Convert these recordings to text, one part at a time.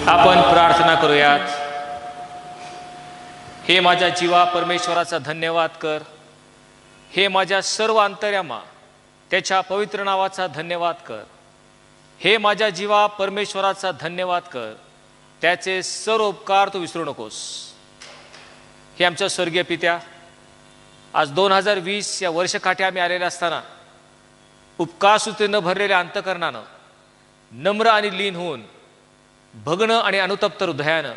आपण प्रार्थना करूयात. हे माझ्या जीवा परमेश्वराचा धन्यवाद कर. हे माझ्या सर्व अंतर्यामा त्याच्या पवित्र नावाचा धन्यवाद कर. हे माझ्या जीवा परमेश्वराचा धन्यवाद कर. त्याचे सर्व उपकार तू विसरू नकोस. हे आमच्या स्वर्गीय पित्या, आज 2020 या वर्षकाठी आम्ही आलेले असताना उपकारसूत्रे भरलेल्या अंतकरणानं नम्र आणि लीन होऊन भग्न आणि अनुतप्त हृदयानं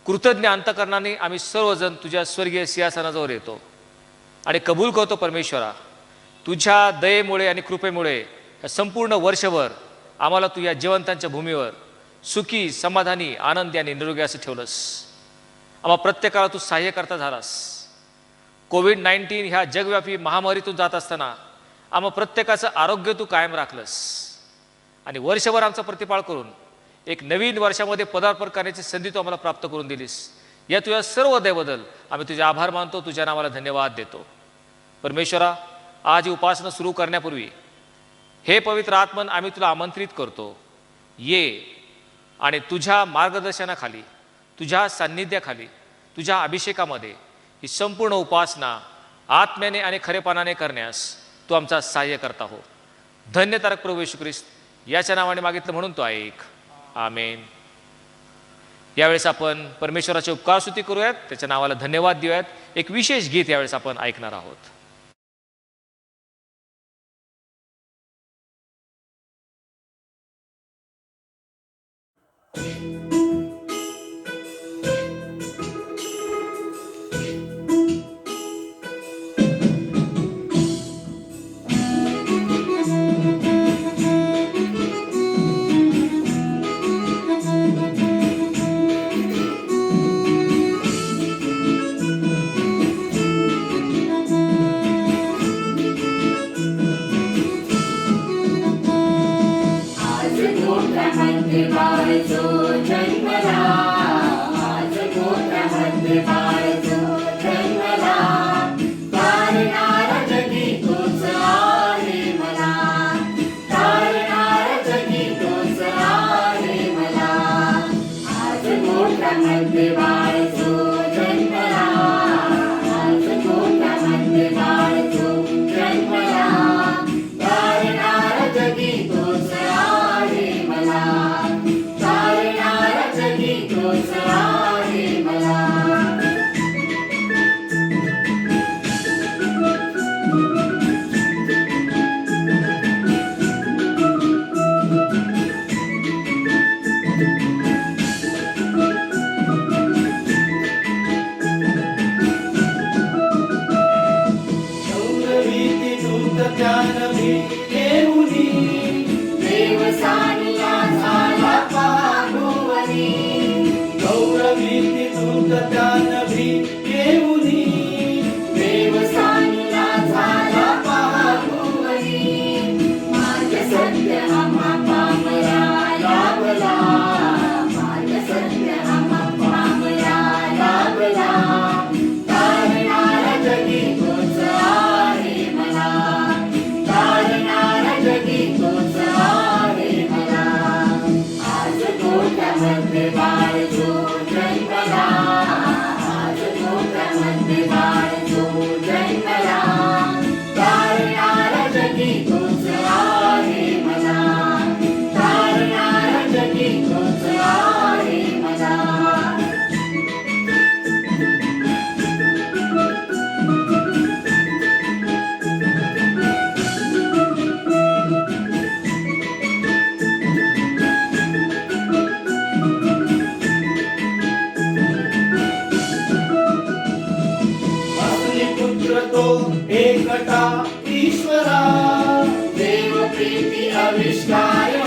कृतज्ञ अंतकरणाने आम्ही सर्वजण तुझ्या स्वर्गीय सिंहासनाजवळ येतो आणि कबूल करतो परमेश्वरा, तुझ्या दयेमुळे आणि कृपेमुळे या संपूर्ण वर्षभर आम्हाला तू या जिवंतांच्या भूमीवर सुखी, समाधानी, आनंदी आणि निरोगी असं ठेवलंस. आम्हा प्रत्येकाला तू सहाय्य करता झालास. कोविड-19 ह्या जगव्यापी महामारीतून जात असताना आम्हा प्रत्येकाचं आरोग्य तू कायम राखलंस आणि वर्षभर आमचा प्रतिपाळ करून एक नवीन वर्षामध्ये पदार्पण करण्याची संधी तू आम्हाला प्राप्त करून दिलीस. या तुझ्या सर्व दयेबद्दल आम्ही तुझे आभार मानतो, तुझ्या नावाला धन्यवाद देतो. परमेश्वरा, आज ही उपासना सुरू करण्यापूर्वी हे पवित्र आत्मन आम्ही तुला आमंत्रित करतो. ये आणि तुझ्या मार्गदर्शनाखाली, तुझ्या सान्निध्याखाली, तुझ्या अभिषेकामध्ये ही संपूर्ण उपासना आत्म्याने आणि खरेपणाने करण्यास तू आमचा सहाय्य करता हो. धन्यतारक प्रभू येशू ख्रिस्त याच्या नावाने मागितलं म्हणून तो ऐक. आमेन. यावेळेस आपण परमेश्वराचे उपकारस्तुती करूयात, त्याच्या नावाला धन्यवाद देऊयात. एक विशेष गीत यावेळेस आपण ऐकणार आहोत. Jai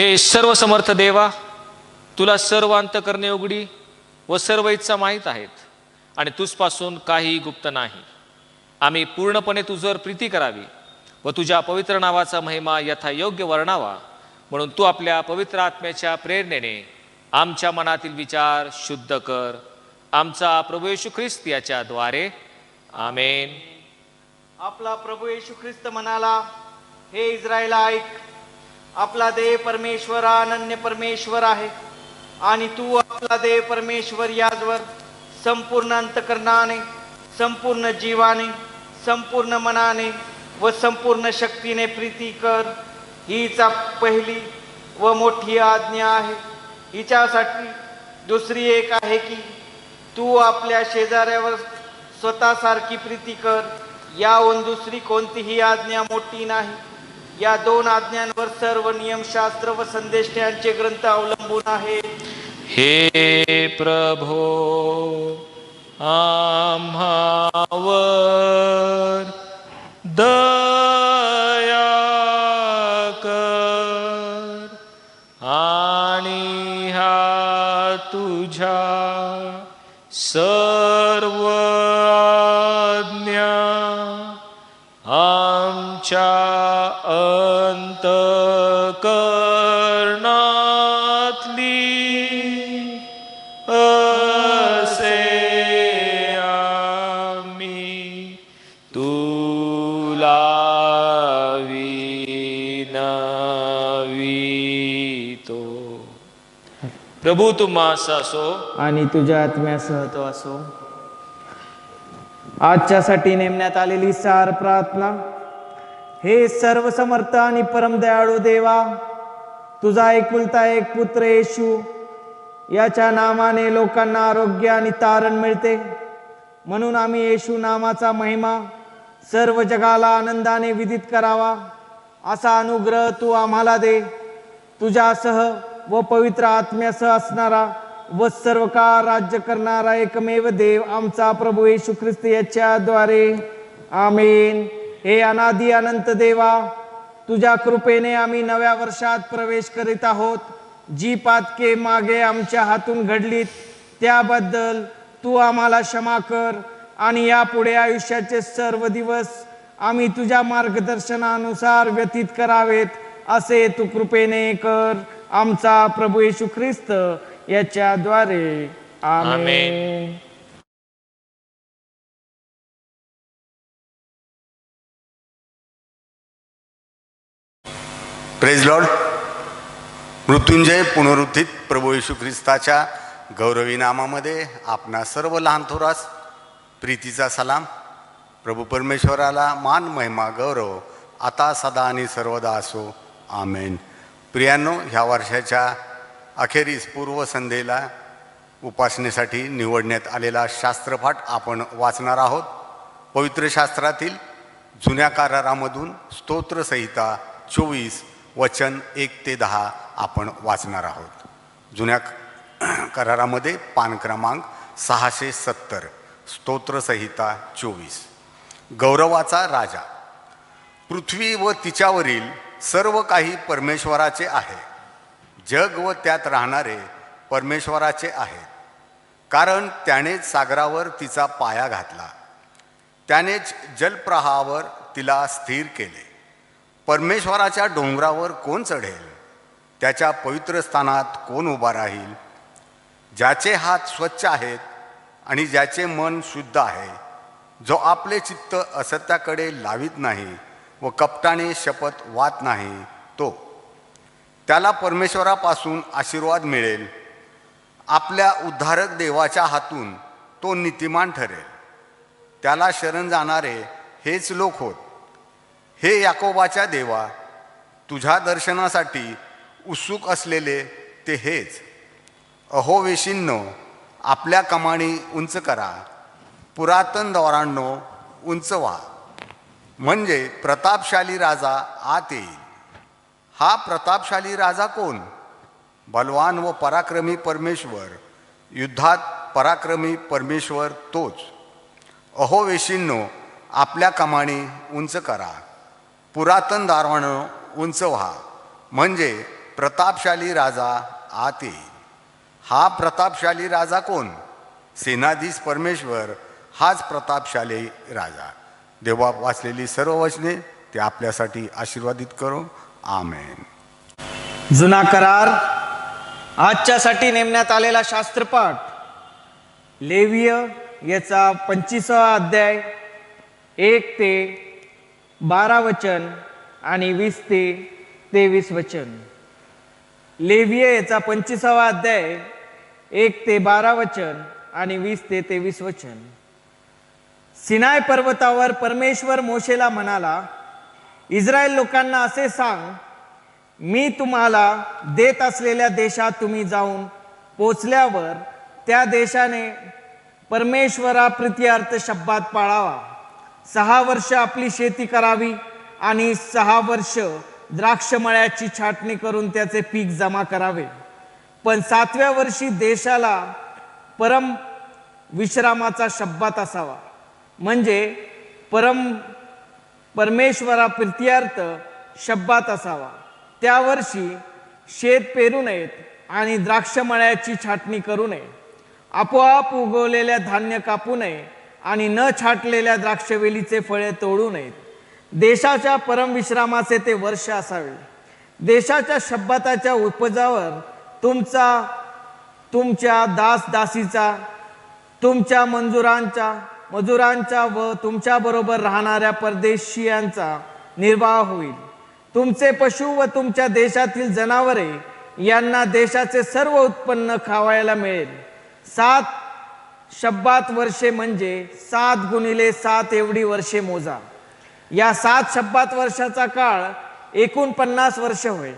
हे सर्व समर्थ देवा, तुला सर्व अंतकरणे उघडी व सर्व इच्छा माहीत आहेत आणि तुझपासून काही गुप्त नाही. आम्ही पूर्णपणे तुझ्यावर प्रीती करावी व तुझ्या पवित्र नावाचा महिमा यथायोग्य वर्णावा म्हणून तू आपल्या पवित्र आत्म्याच्या प्रेरणेने आमच्या मनातील विचार शुद्ध कर. आमचा प्रभू येशू ख्रिस्त याच्या द्वारे. आमेन. आपला प्रभू येशू ख्रिस्त म्हणाला, हे इस्रायला ऐक, आपला देव परमेश्वर अनन्य परमेश्वर आहे आणि तू आपला देव परमेश्वर याजवर संपूर्ण अंतकरणाने, संपूर्ण जीवाने, संपूर्ण मनाने व संपूर्ण शक्तीने प्रीती कर. हीच पहिली व मोठी आज्ञा आहे. हिच्यासाठी दुसरी एक आहे की तू आपल्या शेजाऱ्यावर स्वतःसारखी प्रीती कर. याहून दुसरी कोणतीही आज्ञा मोठी नाही. या दोन आज्ञांवर सर्व नियमशास्त्र व संदेष्टांचे ग्रंथ अवलंबून आहेत. हे प्रभो, आम्हावर दया कर आणि ह्या तुझ्या सर्व आज्ञा आमच्या अंतःकरणातली असे आम्ही तुला विनवितो. प्रभू तुम्हास असो आणि तुझ्या आत्म्यासह तो असो. आजच्यासाठी नेमण्यात आलेली सार प्रार्थना. हे सर्व समर्थ आणि परमदयाळू देवा, तुझा एकुलता एक पुत्र येशू याच्या नामाने लोकांना आरोग्य आणि तारण मिळते, म्हणून आम्ही येशू नामाचा महिमा सर्व जगाला आनंदाने विदित करावा असा अनुग्रह तू आम्हाला दे. तुझ्यासह व पवित्र आत्म्यासह असणारा व सर्व काळ राज्य करणारा एकमेव देव आमचा प्रभू येशू ख्रिस्त याच्याद्वारे. आमेन. हे अनादि अनंत देवा, तुझ्या कृपेने आम्ही नव्या वर्षात प्रवेश करीत आहोत. जी पातके मागे आमच्या हातून घडलीत त्याबद्दल तू आम्हाला क्षमा कर आणि यापुढे आयुष्याचे सर्व दिवस आम्ही तुझ्या मार्गदर्शनानुसार व्यतीत करावेत असे तू कृपेने कर. आमचा प्रभू येशू ख्रिस्त याच्याद्वारे. आमेन. Praise Lord. मृत्युंजय पुनरुत्थित प्रभू येशू ख्रिस्ताच्या गौरवी नामामध्ये आपणा सर्व लहान थोरास प्रीतीचा सलाम. प्रभू परमेश्वराला मान महिमा गौरव आता सदा आणि सर्वदा असो. आमेन. प्रियांनो, ह्या वर्षाच्या अखेरीस पूर्वसंध्येला उपासनेसाठी निवडण्यात आलेला शास्त्रपाठ आपण वाचणार आहोत. पवित्र शास्त्रातील जुन्या करारामधून स्तोत्रसंहिता 24 वचन 1 ते 10 आपण वाचणार आहोत. जुन्या करारामध्ये पान क्रमांक 670 स्तोत्रसंहिता 24. गौरवाचा राजा. पृथ्वी व तिच्यावरील सर्व काही परमेश्वराचे आहे. जग व त्यात राहणारे परमेश्वराचे आहेत, कारण त्यानेच सागरावर तिचा पाया घातला, त्यानेच जलप्रवाहावर तिला स्थिर केले. परमेश्वराच्या डोंगरावर कोण चढेल? त्याच्या पवित्र स्थानात कोण उभा राहील? ज्याचे हात स्वच्छ आहेत आणि ज्याचे मन शुद्ध आहे, जो आपले चित्त असत्याकडे लावित नाही व कपटाने शपथ वाद नाही, तो त्याला परमेश्वरापासून आशीर्वाद मिळेल. आपल्या उद्धारक देवाच्या हातून तो नीतिमान ठरेल. त्याला शरण जाणारे हेच लोक होत. हे याकोबाच्या देवा, तुझ्या दर्शनासाठी उत्सुक असलेले ते हेच. अहो वेशींनो, आपल्या कमानी उंच करा, पुरातन द्वारांनो उंच व्हा, म्हणजे प्रतापशाली राजा आत येईल. हा प्रतापशाली राजा कोण? बलवान व पराक्रमी परमेश्वर, युद्धात पराक्रमी परमेश्वर तोच. अहो वेशींनो, आपल्या कमानी उंच करा, पुरातन दारवानं उंच व्हा, म्हणजे प्रतापशाली राजा आत येईल. हा प्रतापशाली राजा कोण? सेनाधीश परमेश्वर हाच प्रतापशाली राजा. देवा वाचलेली सर्व वचने ते आपल्यासाठी आशीर्वादित करो. आमेन. जुना करार आजच्यासाठी नेमण्यात आलेला शास्त्रपाठ लेवीय याचा 25वा अध्याय 1 ते 12 वचन आणि 20 ते 23 वचन. लेवीय याचा 25वा अध्याय 1 ते 12 वचन आणि 20 ते 23 वचन. सिनाय पर्वतावर परमेश्वर मोशेला म्हणाला, इस्रायल लोकांना असे सांग, मी तुम्हाला देत असलेल्या देशात तुम्ही जाऊन पोचल्यावर त्या देशाने परमेश्वराप्रित्यर्थ शब्बात पाळावा. 6 वर्ष आपली शेती करावी आणि 6 वर्ष द्राक्षमळ्याची छाटणी करून त्याचे पीक जमा करावे. पण 7व्या वर्षी देशाला परम विश्रामाचा शब्बात असावा, म्हणजे परमेश्वराप्रित्यर्थ शब्बात असावा. त्या वर्षी शेत पेरू नयेत आणि द्राक्षमळ्याची छाटणी करू नये. आपोआप उगवलेल्या धान्य कापू नये आणि न छाटलेल्या द्राक्षवेलीचे फळे तोडू नयेत. देशाच्या परमविश्रामाचे ते वर्ष असावे. देशाच्या शब्बाताच्या उपजावर तुमच्या दासदासीचा, तुमच्या मजुरांचा व तुमच्याबरोबर राहणाऱ्या परदेशीयांचा निर्वाह होईल. तुमचे पशु व तुमच्या देशातील जनावरे यांना देशाचे सर्व उत्पन्न खावायला मिळेल. 7 शब्बात वर्षे म्हणजे 7 गुणिले 7 एवढी वर्षे मोजा. या 7 शब्बात वर्षाचा काळ एकूण 50 वर्ष होय.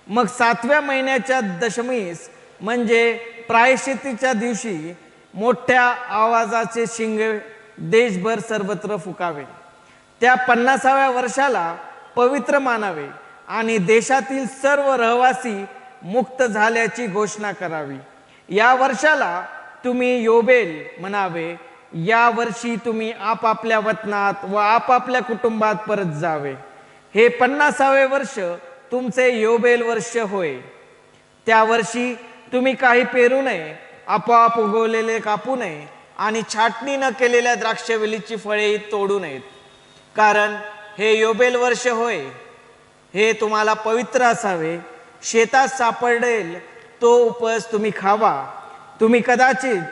मग 7व्या महिन्याच्या दशमीस म्हणजे प्रायश्चित्तीच्या दिवशी मोठ्या आवाजाचे शिंगे देशभर सर्वत्र फुकावे. त्या 50व्या वर्षाला पवित्र मानावे आणि देशातील सर्व रहिवासी मुक्त झाल्याची घोषणा करावी. या वर्षाला तुम्ही योबेल म्हणावे. या वर्षी तुम्ही आपापल्या वतनात व आपापल्या कुटुंबात परत जावे. हे 50वे वर्ष तुमचे योबेल वर्ष होय. त्या वर्षी तुम्ही काही पेरू नये, आपोआप उगवलेले कापू नये आणि छाटणी न केलेल्या द्राक्षवेलीची फळे तोडू नयेत, कारण हे योबेल वर्ष होय. हे तुम्हाला पवित्र असावे. शेतात सापडेल तो उपज तुम्ही खावा. तुम्ही कदाचित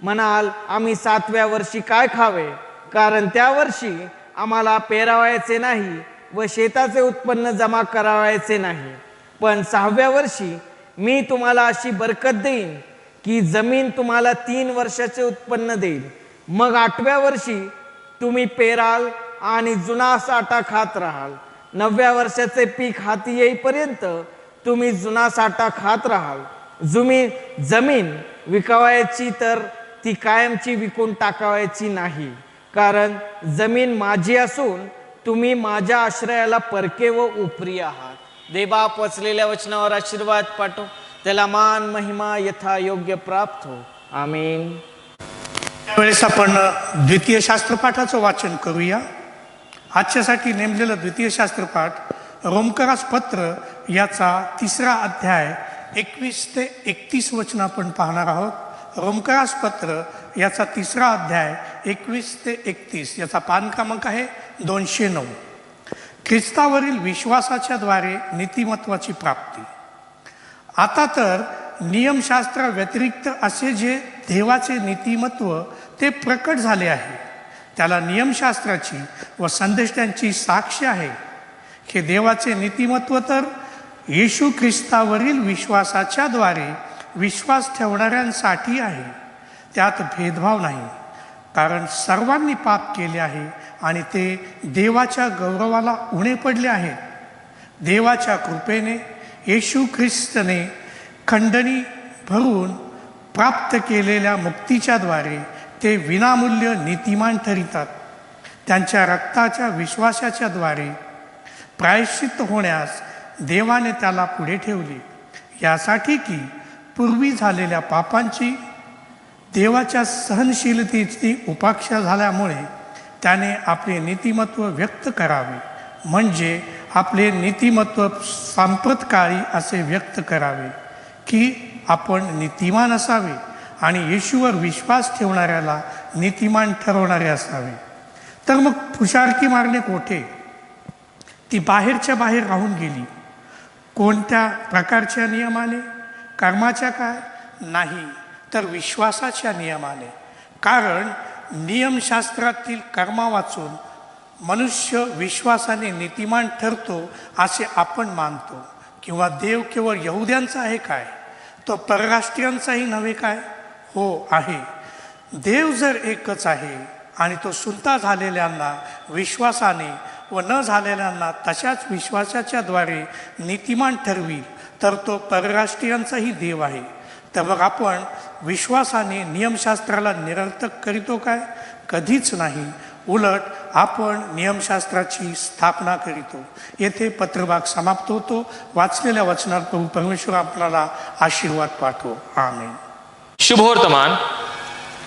म्हणाल, आम्ही 7व्या वर्षी काय खावे, कारण त्या वर्षी आम्हाला पेरावायचे नाही व शेताचे उत्पन्न जमा करावायचे नाही. पण 6व्या वर्षी मी तुम्हाला अशी बरकत देईन की जमीन तुम्हाला 3 वर्षाचे उत्पन्न देईल. मग 8व्या वर्षी तुम्ही पेराल आणि जुना साठा खात राहाल. 9व्या वर्षाचे पीक हाती येईपर्यंत तुम्ही जुना साठा खात राहाल. जमीन विकावायची तर ती कायमची विकून टाकावायची नाही, कारण जमीन माझी असून तुम्ही माझ्या आश्रयाला परके व उपरी आहात. देवबाप वचलेल्या वचनावर आशीर्वाद पाठव. त्याला मान महिमा यथा योग्य प्राप्त हो. आमीन. त्यावेळेस आपण द्वितीय शास्त्रपाठाचं वाचन करूया. आजच्यासाठी नेमलेलं द्वितीय शास्त्रपाठ रोमकरास पत्र याचा 3रा अध्याय 21 ते 31 वचन आपण पाहणार आहोत. रोमकरास पत्र याचा 3रा अध्याय 21 ते 31 याचा पान क्रमांक आहे 209. ख्रिस्तावरील विश्वासाच्या द्वारे नीतिमत्वाची प्राप्ती. आता तर नियमशास्त्रा व्यतिरिक्त असे जे देवाचे नीतिमत्व ते प्रकट झाले आहे, त्याला नियमशास्त्राची व संदेष्टांची साक्ष आहे. हे देवाचे नीतिमत्व तर येशू ख्रिस्तावरील विश्वासाच्या द्वारे विश्वास ठेवणाऱ्यांसाठी आहे. त्यात भेदभाव नाही, कारण सर्वांनी पाप केले आहे आणि ते देवाच्या गौरवाला उणे पडले आहेत. देवाच्या कृपेने येशू ख्रिस्तने खंडणी भरून प्राप्त केलेल्या मुक्तीच्या द्वारे ते विनामूल्य नीतिमान ठरितात. त्यांच्या रक्ताच्या विश्वासाच्या द्वारे प्रायश्चित्त होण्यास देवाने त्याला पुढे ठेवले, यासाठी की पूर्वी झालेल्या पापांची देवाच्या सहनशीलतेची उपाक्षा झाल्यामुळे त्याने आपले नीतिमत्व व्यक्त करावे म्हणजे आपले नीतिमत्व सांप्रतकाळी असे व्यक्त करावे की आपण नीतिमान असावे आणि येशूवर विश्वास ठेवणाऱ्याला नीतिमान ठरवणारे असावे. तर मग फुशारकी मारणे कोठे? ती बाहेरच्या बाहेर राहून गेली. कोणत्या प्रकारच्या नियमाने? कर्माच्या काय? नाही, तर विश्वासाच्या नियमाने. कारण नियमशास्त्रातील कर्मा वाचून मनुष्य विश्वासाने नीतिमान ठरतो असे आपण मानतो. किंवा देव केवळ यहुद्यांचा आहे काय? तो परराष्ट्रीयांचाही नव्हे काय? हो आहे. देव जर एकच आहे आणि तो सुलता झालेल्यांना विश्वासाने व न झालेल्यांना तशाच विश्वासाच्या द्वारे नीतिमान ठरवी, तर तो परराष्ट्रीयांचाही देव आहे. तर मग आपण विश्वासाने नियमशास्त्राला निरर्थक करीतो काय? कधीच नाही. उलट आपण नियमशास्त्राची स्थापना करीतो. येथे पत्रभाग समाप्त होतो. वाचलेल्या वचनात प्रभू परमेश्वर आपल्याला आशीर्वाद पाठवो. आमेन. शुभवर्तमान.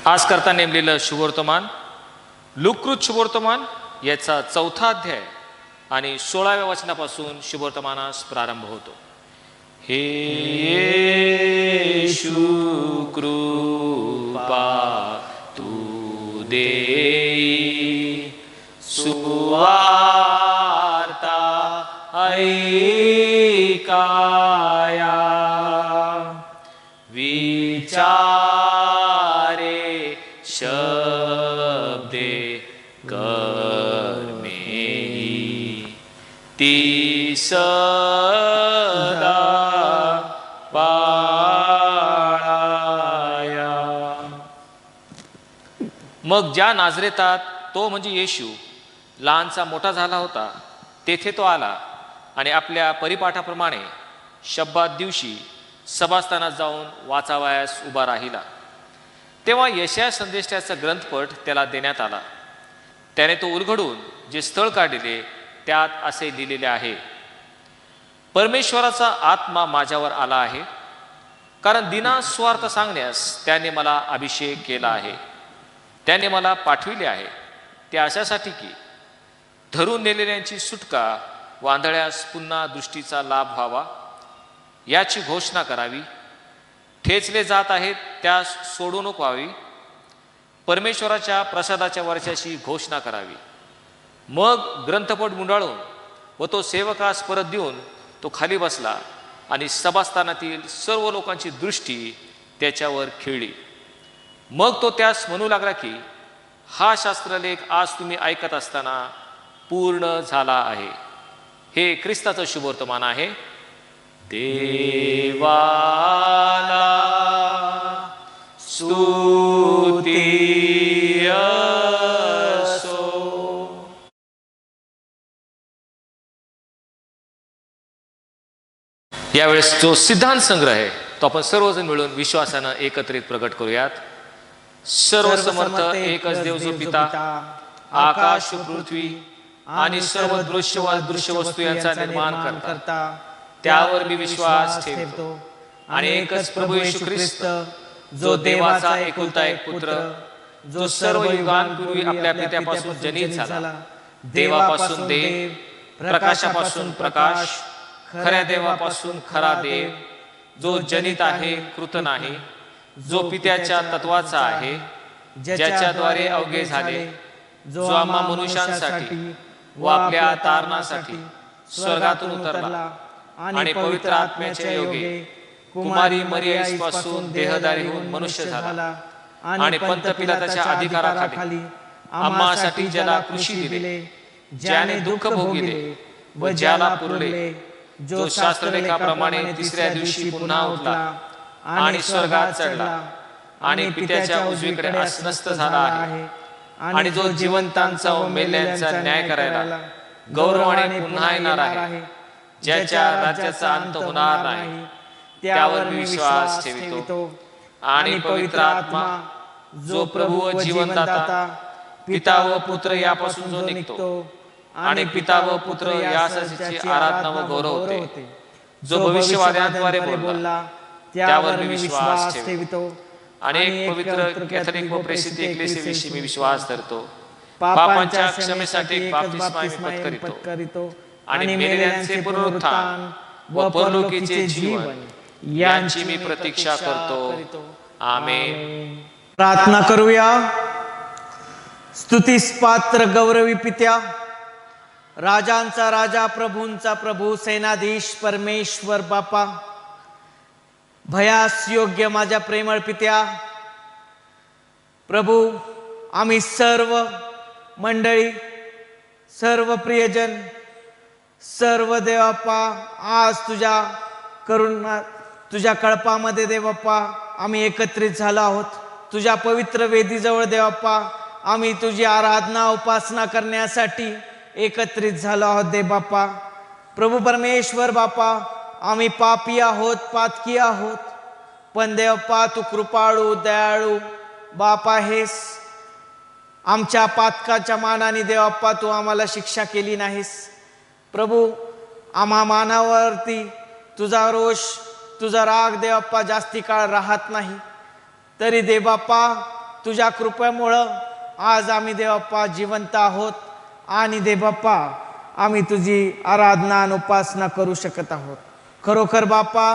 आज करता नेमलेलं शुभवर्तमान लुककृत शुभवर्तमान याचा 4था अध्याय आणि 16व्या वचनापासून शुभवर्तमानास प्रारंभ होतो. हे येशू कृपा तू देई सुवार्ता ऐकाया विचारे शब्दे कर्मे ती सदा पाळाया. मग ज्या नाझरेतात तो म्हणजे येशू लहानचा मोठा झाला होता, तेथे तो आला आणि आपल्या परिपाठाप्रमाणे शब्बात दिवशी सभास्थानात जाऊन वाचावयास उभा राहिला. तेव्हा यशाया संदेशाचा ग्रंथपट त्याला देण्यात आला. त्याने तो उलगडून जे स्थळ काढले त्यात असे लिहिलेले आहे, परमेश्वराचा आत्मा माझ्यावर आला आहे, कारण दिना स्वार्थ सांगण्यास त्याने मला अभिषेक केला आहे. त्याने मला पाठविले आहे ते अशासाठी की धरून नेलेल्यांची सुटका व आंधळ्यास पुन्हा दृष्टीचा लाभ व्हावा याची घोषणा करावी. ठेचले जात आहेत त्यास सोडवणूक व्हावी. परमेश्वराच्या प्रसादाच्या वर्षाची घोषणा करावी. मग ग्रंथपट गुंडाळून व तो सेवकास परत देऊन तो खाली बसला आणि सभास्थानातील सर्व लोकांची दृष्टी त्याच्यावर खिळली. मग तो त्यास म्हणू लागला की हा शास्त्रलेख आज तुम्ही ऐकत असताना पूर्ण झाला आहे. हे ख्रिस्ताचं शुभवर्तमान आहे. देवाला स्तुती असो. यावेळेस जो सिद्धांत संग्रह आहे तो आपण सर्वजण मिळून विश्वासानं एकत्रित प्रकट करूयात. सर्वसमर्थ एकच देव जो पिता, आकाश पृथ्वी आणि सर्व दृश्य व दृश्य वस्तू यांचा निर्माण करता, त्यावर मी विश्वास ठेवतो. आणि एकच प्रभू येशू ख्रिस्त जो देवाचा एकुलता एक पुत्र, जो सर्व युगांपूर्वी आपल्या पित्यापासून जनित झाला, देवापासून देव, प्रकाशापासून प्रकाश, खऱ्या देवापासून खरा देव, जो जनित आहे कृत नाही, जो पित्याच्या तत्वाचा आहे, ज्याच्याद्वारे अवघे झाले, जो आम्हा मनुष्यांसाठी व आपल्या तारणासाठी स्वर्गातून उतरला आणि पवित्र आत्म्याच्या योगे कुमारी मरियसपासून देहधारी होऊन मनुष्य झाला आणि पंत पिलाताच्या अधिकाराखाली आम्हासाठी ज्याला कृशी दिले, ज्याने दुःख भोगिले व ज्याला पुरले, जो शास्त्रलेखाप्रमाणे तिसऱ्या दिवशी पुन्हा उठला आणि स्वर्गात चढला आणि पित्याच्या उजवीकडे आसनस्थ झाला आहे, आणि जो जिवंतांचा व मेल्यांचा न्याय करायला गौरवाने पुन्हा येणार आहे, ज्याच्या राज्याचा अंत होणार नाही, त्यावर मी विश्वास ठेवितो. आणि पवित्र आत्मा जो प्रभू व जीवनदाता, पिता व पुत्र यापासून जो निघतो आणि पिता व पुत्र यासाठी आराधना व गौरव होते, जो भविष्यवाद्यांद्वारे बोलला, त्यावर मी विश्वास ठेवितो. अनेक पवित्र कॅथलिक व प्रेसिद्ध एकलेसीविषयी मी विश्वास धरतो. पापांच्या क्षमेसाठी एकच बाप्तिस्मा मी बाप्तिस्मा पत्करितो आणि मेलेल्यांचे पुनरुत्थान व परलोकीचे जीवन यांची मी प्रतीक्षा करतो. आमेन. प्रार्थना करूया. स्तुतीस पात्र गौरवी पित्या, राजांचा राजा, प्रभूंचा प्रभू, सेनाधीश परमेश्वर बापा, भयास योग्य माझ्या प्रेमळ पित्या, प्रभू आम्ही सर्व मंडळी, सर्व प्रियजन, सर्व देवाप्पा आज तुझ्या करुणा, तुझ्या कळपामध्ये देवाप्पा आम्ही एकत्रित झालो आहोत. तुझ्या पवित्र वेदीजवळ देवाप्पा आम्ही तुझी आराधना उपासना करण्यासाठी एकत्रित झालो आहोत दे बाप्पा. प्रभू परमेश्वर बापा, आम्ही पापी आहोत, पातकी आहोत, पण देवप्पा तू कृपाळू दयाळू बापा हेस. आमच्या पातकाच्या मानाने देवप्पा तू आम्हाला शिक्षा केली नाहीस. प्रभू आम्हा मानावरती तुझा रोष, तुझा राग देवप्पा जास्ती काळ राहत नाही. तरी देवप्पा तुझ्या कृपेमुळं आज आम्ही देवप्पा जिवंत आहोत आणि देवप्पा आम्ही तुझी आराधना आणि उपासना करू शकत आहोत. खरोखर बापा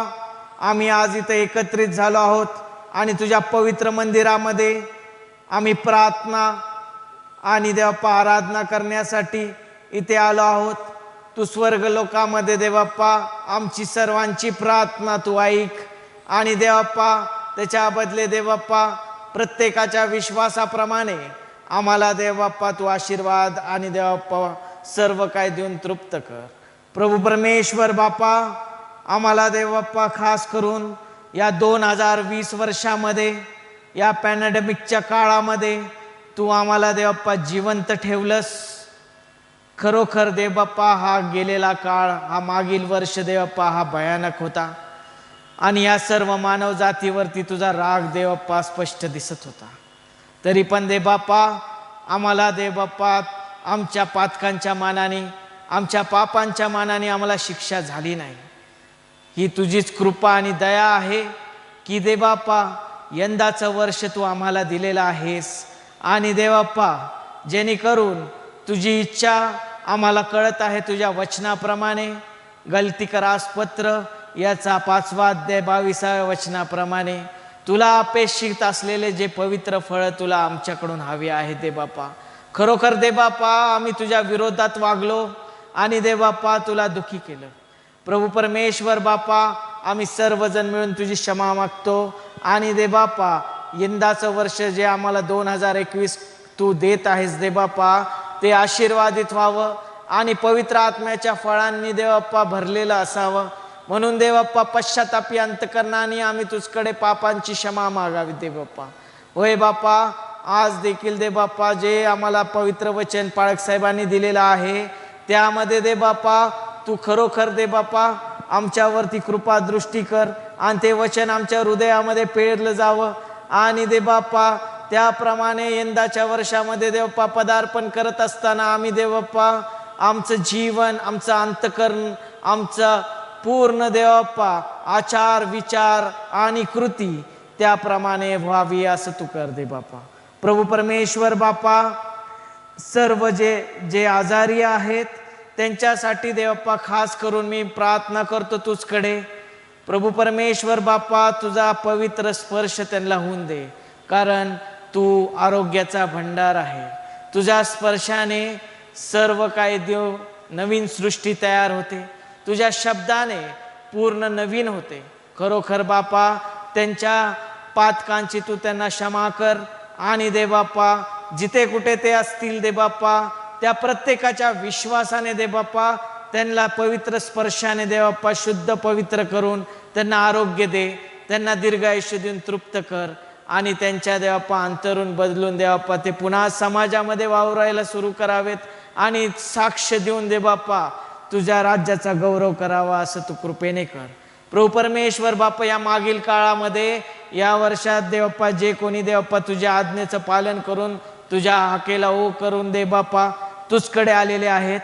आम्ही आज इथे एकत्रित झालो आहोत आणि तुझ्या पवित्र मंदिरामध्ये आम्ही प्रार्थना आणि देवप्पा आराधना करण्यासाठी इथे आलो आहोत. तू स्वर्ग लोकामध्ये देवप्पा आमची सर्वांची प्रार्थना तू ऐक आणि देवप्पा त्याच्या बदले देवप्पा प्रत्येकाच्या विश्वासाप्रमाणे आम्हाला देवप्पा तू आशीर्वाद आणि देवप्पा सर्व काय देऊन तृप्त कर. प्रभू परमेश्वर बापा आम्हाला देवप्पा खास करून या 2020 वर्षामध्ये, या पॅन्डेमिकच्या काळामध्ये तू आम्हाला देवप्पा जिवंत ठेवलंस. खरोखर देवप्पा हा गेलेला काळ, हा मागील वर्ष देवप्पा हा भयानक होता आणि या सर्व मानव जातीवरती तुझा राग देवप्पा स्पष्ट दिसत होता. तरी पण देवबापा आम्हाला देवबापा आमच्या पातकांच्या मानाने, आमच्या पापांच्या मानाने आम्हाला शिक्षा झाली नाही. ही तुझीच कृपा आणि दया आहे की देवबापा यंदाचं वर्ष तू आम्हाला दिलेलं आहेस. आणि देवबापा जेणेकरून तुझी इच्छा आम्हाला कळत आहे तुझ्या वचनाप्रमाणे, गलतीकरास पत्र याचा 5 अध्याय 22 वचनाप्रमाणे तुला अपेक्षित असलेले जे पवित्र फळ तुला आमच्याकडून हवे आहे देवबापा. खरोखर देवबापा आम्ही तुझ्या विरोधात वागलो आणि देवबापा तुला दुखी केलं. प्रभू परमेश्वर बापा आम्ही सर्वजण मिळून तुझी क्षमा मागतो आणि देवबापा यंदाचं वर्ष जे आम्हाला 2021 तू देत आहेस देवबापा ते आशीर्वादित व्हावं आणि पवित्र आत्म्याच्या फळांनी देवबापा भरलेलं असावं. म्हणून देवबापा पश्चातापी अंतकरणाने आम्ही तुझकडे पापांची क्षमा मागावी देवबापा. होय बापा आज देखील देवबापा जे आम्हाला पवित्र वचन पाळक साहेबांनी दिलेलं आहे त्यामध्ये देवबापा तू खरोखर देवबापा आमच्यावरती कृपा दृष्टी कर आणि ते वचन आमच्या हृदयामध्ये पेरलं जावं आणि देवबापा त्याप्रमाणे यंदाच्या वर्षामध्ये देवबापा पदार्पण करत असताना आम्ही देवबापा आमचं जीवन, आमचं अंतकरण, आमचं पूर्ण देवबापा आचार विचार आणि कृती त्याप्रमाणे व्हावी असं तू कर दे बापा. प्रभू परमेश्वर बापा सर्व जे आजारी आहेत त्यांच्यासाठी देवबापा खास करून मी प्रार्थना करतो तुझकडे. प्रभू परमेश्वर बापा तुझा पवित्र स्पर्श त्यांना होऊन दे, कारण तू आरोग्याचा भंडार आहे. तुझ्या स्पर्शाने सर्व काही देव नवीन सृष्टी तयार होते, तुझ्या शब्दाने पूर्ण नवीन होते. खरोखर बापा त्यांच्या पातकांची तू त्यांना क्षमा कर आणि देवबापा जिथे कुठे ते असतील देवबापा त्या प्रत्येकाच्या विश्वासाने देवबापा त्यांना पवित्र स्पर्शाने देवबापा शुद्ध पवित्र करून त्यांना आरोग्य दे, त्यांना दीर्घायुष्य देऊन तृप्त कर आणि त्यांच्या देवबापा अंतरून बदलून देवबापा ते पुन्हा समाजामध्ये वावरायला सुरू करावेत आणि साक्ष देऊन देवबापा तुझ्या राज्याचा गौरव करावा असं तू कृपेने कर. प्रभू परमेश्वर बापा या मागील काळामध्ये या वर्षात देवबापा जे कोणी देवबापा तुझ्या आज्ञेचं पालन करून तुझ्या हाकेला ओ करून देवबापा तुझकडे आलेले आहेत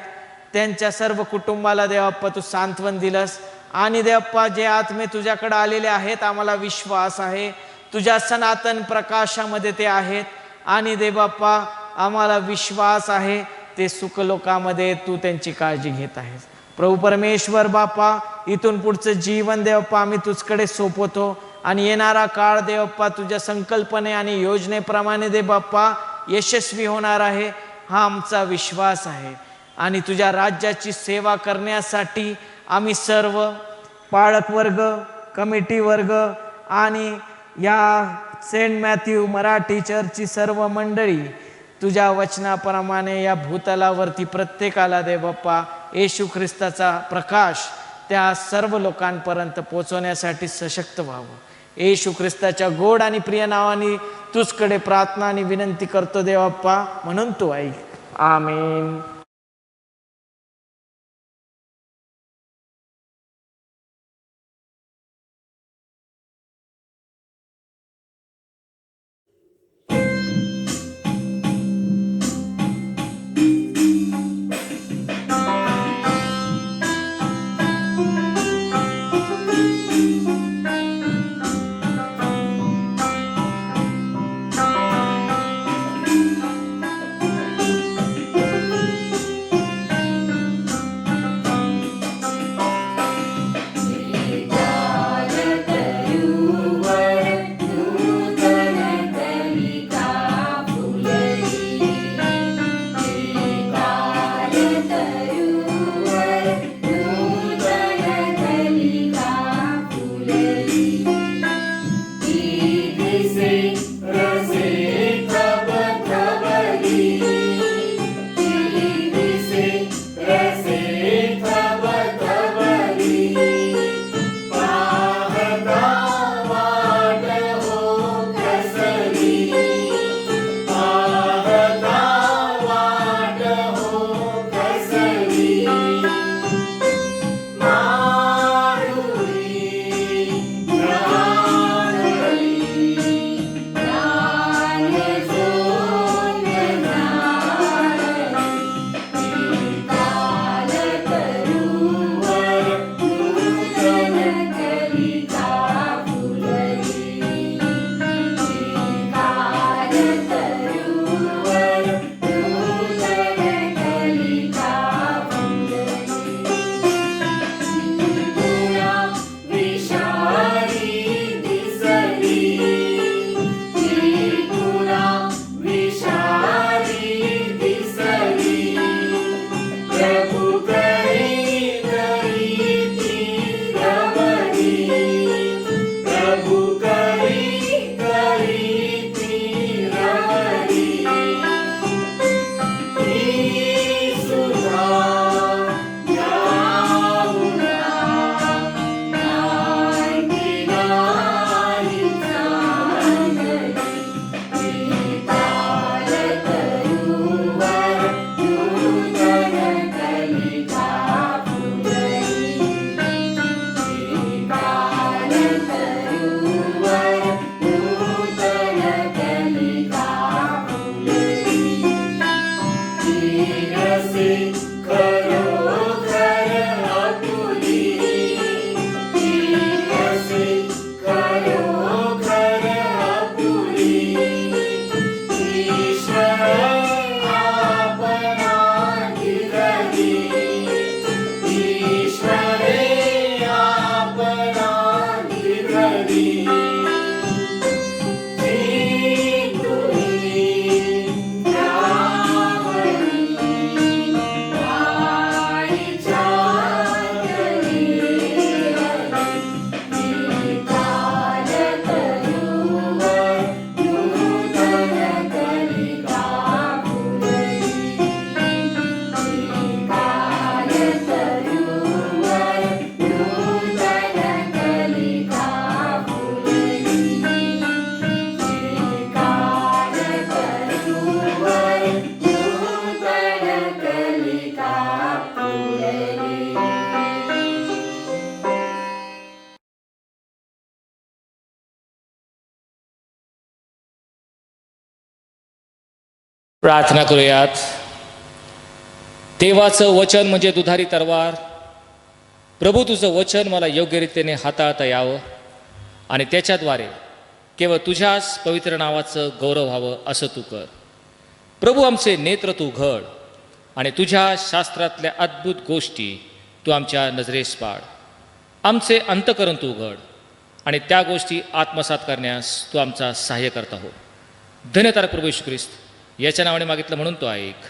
त्यांच्या सर्व कुटुंबाला देवबापा तू सांत्वन दिलंस आणि देवबापा जे आत्मे तुझ्याकडे आलेले आहेत आम्हाला विश्वास आहे तुझ्या सनातन प्रकाशामध्ये ते आहेत आणि देवबापा आम्हाला विश्वास आहे ते सुखलोकामध्ये तू त्यांची काळजी घेत आहेस. प्रभू परमेश्वर बाप्पा, इथून पुढचं जीवन देवप्पा आम्ही तुझकडे सोपवतो आणि येणारा काळ देवप्पा तुझ्या संकल्पने आणि योजनेप्रमाणे दे बाप्पा यशस्वी होणार आहे, हा आमचा विश्वास आहे. आणि तुझ्या राज्याची सेवा करण्यासाठी आम्ही सर्व पाळक वर्ग, कमिटी वर्ग आणि या सेंट मॅथ्यू मराठी चर्चची सर्व मंडळी तुझ्या वचनाप्रमाणे या भूतलावरती प्रत्येकाला दे बाप्पा येशू ख्रिस्ताचा प्रकाश त्या सर्व लोकांपर्यंत पोचवण्यासाठी सशक्त व्हावं. येशू ख्रिस्ताच्या गोड आणि प्रिय नावाने तुझकडे प्रार्थना आणि विनंती करतो देवप्पा, म्हणून तू ऐक. आमीन. प्रार्थना करूयात. देवाचं वचन म्हणजे दुधारी तलवार. प्रभू, तुझं वचन मला योग्य रीतीने हाताळता यावं आणि त्याच्याद्वारे केवळ तुझ्याच पवित्र नावाचं गौरव व्हावं असं तू कर. प्रभू, आमचे नेत्र तू उघड आणि तुझ्या शास्त्रातल्या अद्भुत गोष्टी तू आमच्या नजरेस पाड. आमचे अंतःकरण तू उघड आणि त्या गोष्टी आत्मसात करण्यास तू आमचा सहाय्य करता हो. धन्यतारक प्रभू येशू ख्रिस्त, याच्या नावाने मागितलं म्हणून तो ऐक.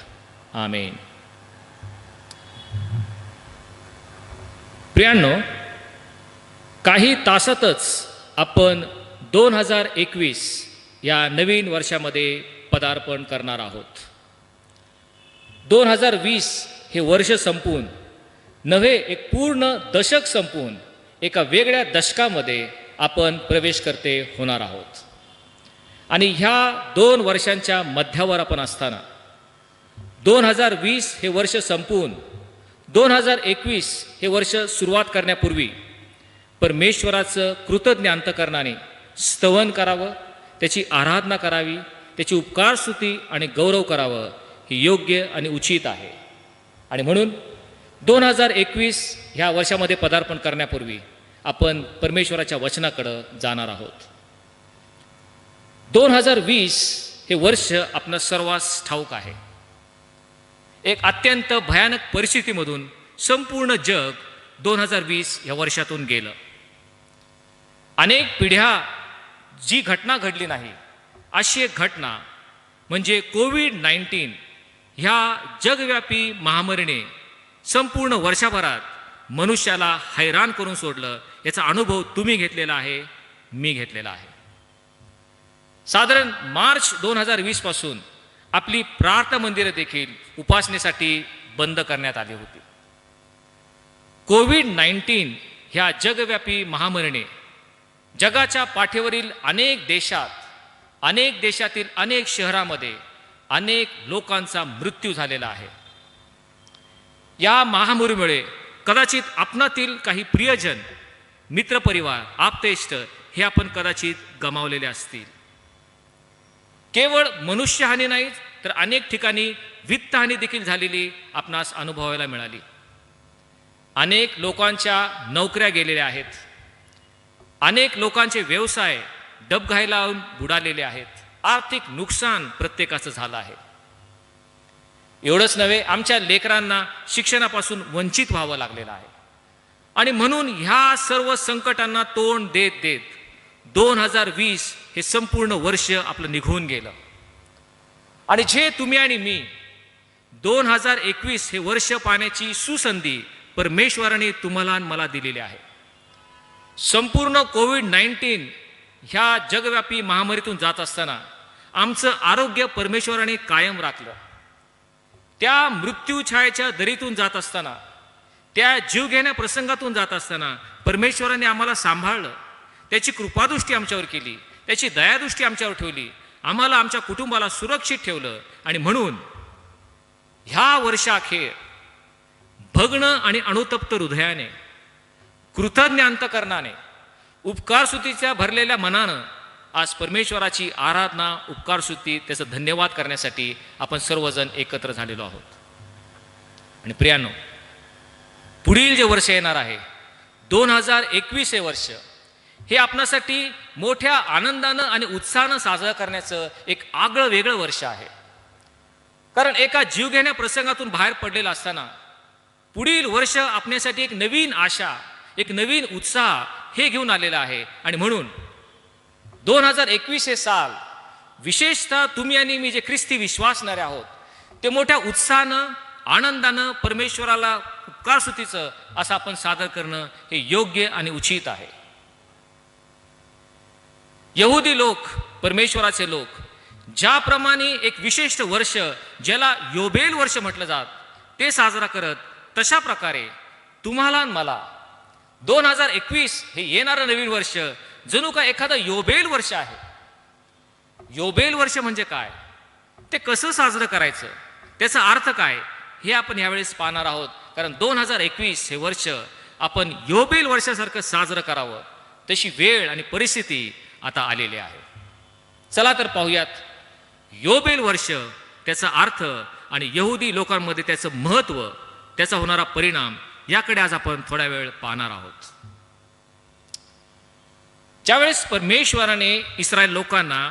आमेन. प्रियांनो, काही तासातच आपण 2021 या नवीन वर्षामध्ये पदार्पण करणार आहोत. 2020 हे वर्ष संपून नव्हे, एक पूर्ण दशक संपून एका वेगळ्या दशकामध्ये आपण प्रवेश करते होणार आहोत. आणि ह्या 2 वर्षांच्या मध्यावर आपण असताना 2020 हे वर्ष संपून 2021 हे वर्ष सुरुवात करण्यापूर्वी परमेश्वराचं कृतज्ञ अंतःकरणाने स्तवन करावं, त्याची आराधना करावी, त्याची उपकारस्तुती आणि गौरव करावं, हे योग्य आणि उचित आहे. आणि म्हणून 2021 ह्या वर्षामध्ये पदार्पण करण्यापूर्वी आपण परमेश्वराच्या वचनाकडं जाणार आहोत. 2020 हे वर्ष आपलं सर्वांस ठाऊक आहे. एक अत्यंत भयानक परिस्थितीमधून संपूर्ण जग 2020 या वर्षातून गेलं. अनेक पिढ्या जी घटना घडली नाही अशी एक घटना म्हणजे कोविड-19 ह्या जगव्यापी महामारीने संपूर्ण वर्षभरात मनुष्याला हैराण करून सोडलं. याचा अनुभव तुम्ही घेतलेला आहे, मी घेतलेला आहे. साधारण मार्च 2020 पासून आपली प्रार्थना मंदिरं देखील उपासनेसाठी बंद करण्यात आली होती. कोविड-19 ह्या जगव्यापी महामारीने जगाच्या पाठीवरील अनेक देशातील अनेक शहरामध्ये अनेक लोकांचा मृत्यू झालेला आहे. या महामारीमुळे कदाचित आपणातील काही प्रियजन, मित्रपरिवार, आप्तेष्ट हे आपण कदाचित गमावलेले असतील. केवळ मनुष्यहानी नाही तर अनेक ठिकाणी वित्तहानी देखील झालेली आपणास अनुभवायला मिळाली. अनेक लोकांच्या नोकऱ्या गेलेल्या आहेत. अनेक लोकांचे व्यवसाय डबघाईला लावून बुडालेले आहेत. आर्थिक नुकसान प्रत्येकाचं झालं आहे. एवढंच नव्हे, आमच्या लेकरांना शिक्षणापासून वंचित व्हावं लागलेलं आहे. आणि म्हणून ह्या सर्व संकटांना तोंड देत देत 2020 हे संपूर्ण वर्ष आपलं निघून गेलं. आणि जे तुम्ही आणि मी 2021 हे वर्ष पाहण्याची सुसंधी परमेश्वराने तुम्हाला आणि मला दिलेली आहे. संपूर्ण कोविड-19 ह्या जगव्यापी महामारीतून जात असताना आमचं आरोग्य परमेश्वराने कायम राखलं. त्या मृत्यूछायेच्या दरीतून जात असताना, त्या जीवघेण्या प्रसंगातून जात असताना परमेश्वराने आम्हाला सांभाळलं. त्याची कृपादृष्टी आमच्यावर केली, त्याची दयादृष्टी आमच्यावर ठेवली, आम्हाला आमच्या कुटुंबाला सुरक्षित ठेवलं. आणि म्हणून ह्या वर्षाखेर भग्न आणि अनुतप्त हृदयाने, कृतज्ञ अंतःकरणाने, उपकारस्तुतीच्या भरलेल्या मनानं आज परमेश्वराची आराधना, उपकारस्तुती, त्याचं धन्यवाद करण्यासाठी आपण सर्वजण एकत्र झालेलो आहोत. आणि प्रियांनो, पुढील जे वर्ष येणार आहे 2021 हे वर्ष हे आपणासाठी मोठ्या आनंदानं आणि उत्साहानं साजरं करण्याचं एक आगळं वेगळं वर्ष आहे. कारण एका जीवघेण्या प्रसंगातून बाहेर पडलेला असताना पुढील वर्ष आपल्यासाठी एक नवीन आशा, एक नवीन उत्साह हे घेऊन आलेला आहे. आणि म्हणून 2021 हे साल विशेषतः तुम्ही आणि मी जे ख्रिस्ती विश्वासणारे आहोत ते मोठ्या उत्साहानं, आनंदानं परमेश्वराला उपकारस्तुतीचं असं आपण सादर करणं हे योग्य आणि उचित आहे. यहुदी लोक, परमेश्वराचे लोक ज्याप्रमाणे एक विशिष्ट वर्ष ज्याला योबेल वर्ष म्हटलं जात ते साजरा करत, तशा प्रकारे तुम्हाला आणि मला 2021 हे येणारं नवीन वर्ष जणू का एखादं योबेल वर्ष आहे. योबेल वर्ष म्हणजे काय, ते कसं साजरं करायचं, त्याचा अर्थ काय, हे आपण यावेळेस पाहणार आहोत. कारण 2021 हे वर्ष आपण योबेल वर्षासारखं साजरं करावं तशी वेळ आणि परिस्थिती आता आलेली आहे. चला तर पाहूयात योबेल वर्ष, त्याचा अर्थ आणि यहुदी लोकांमध्ये त्याचं महत्त्व, त्याचा होणारा परिणाम याकडे आज आपण थोडा वेळ पाहणार आहोत. ज्यावेळेस परमेश्वराने इस्रायल लोकांना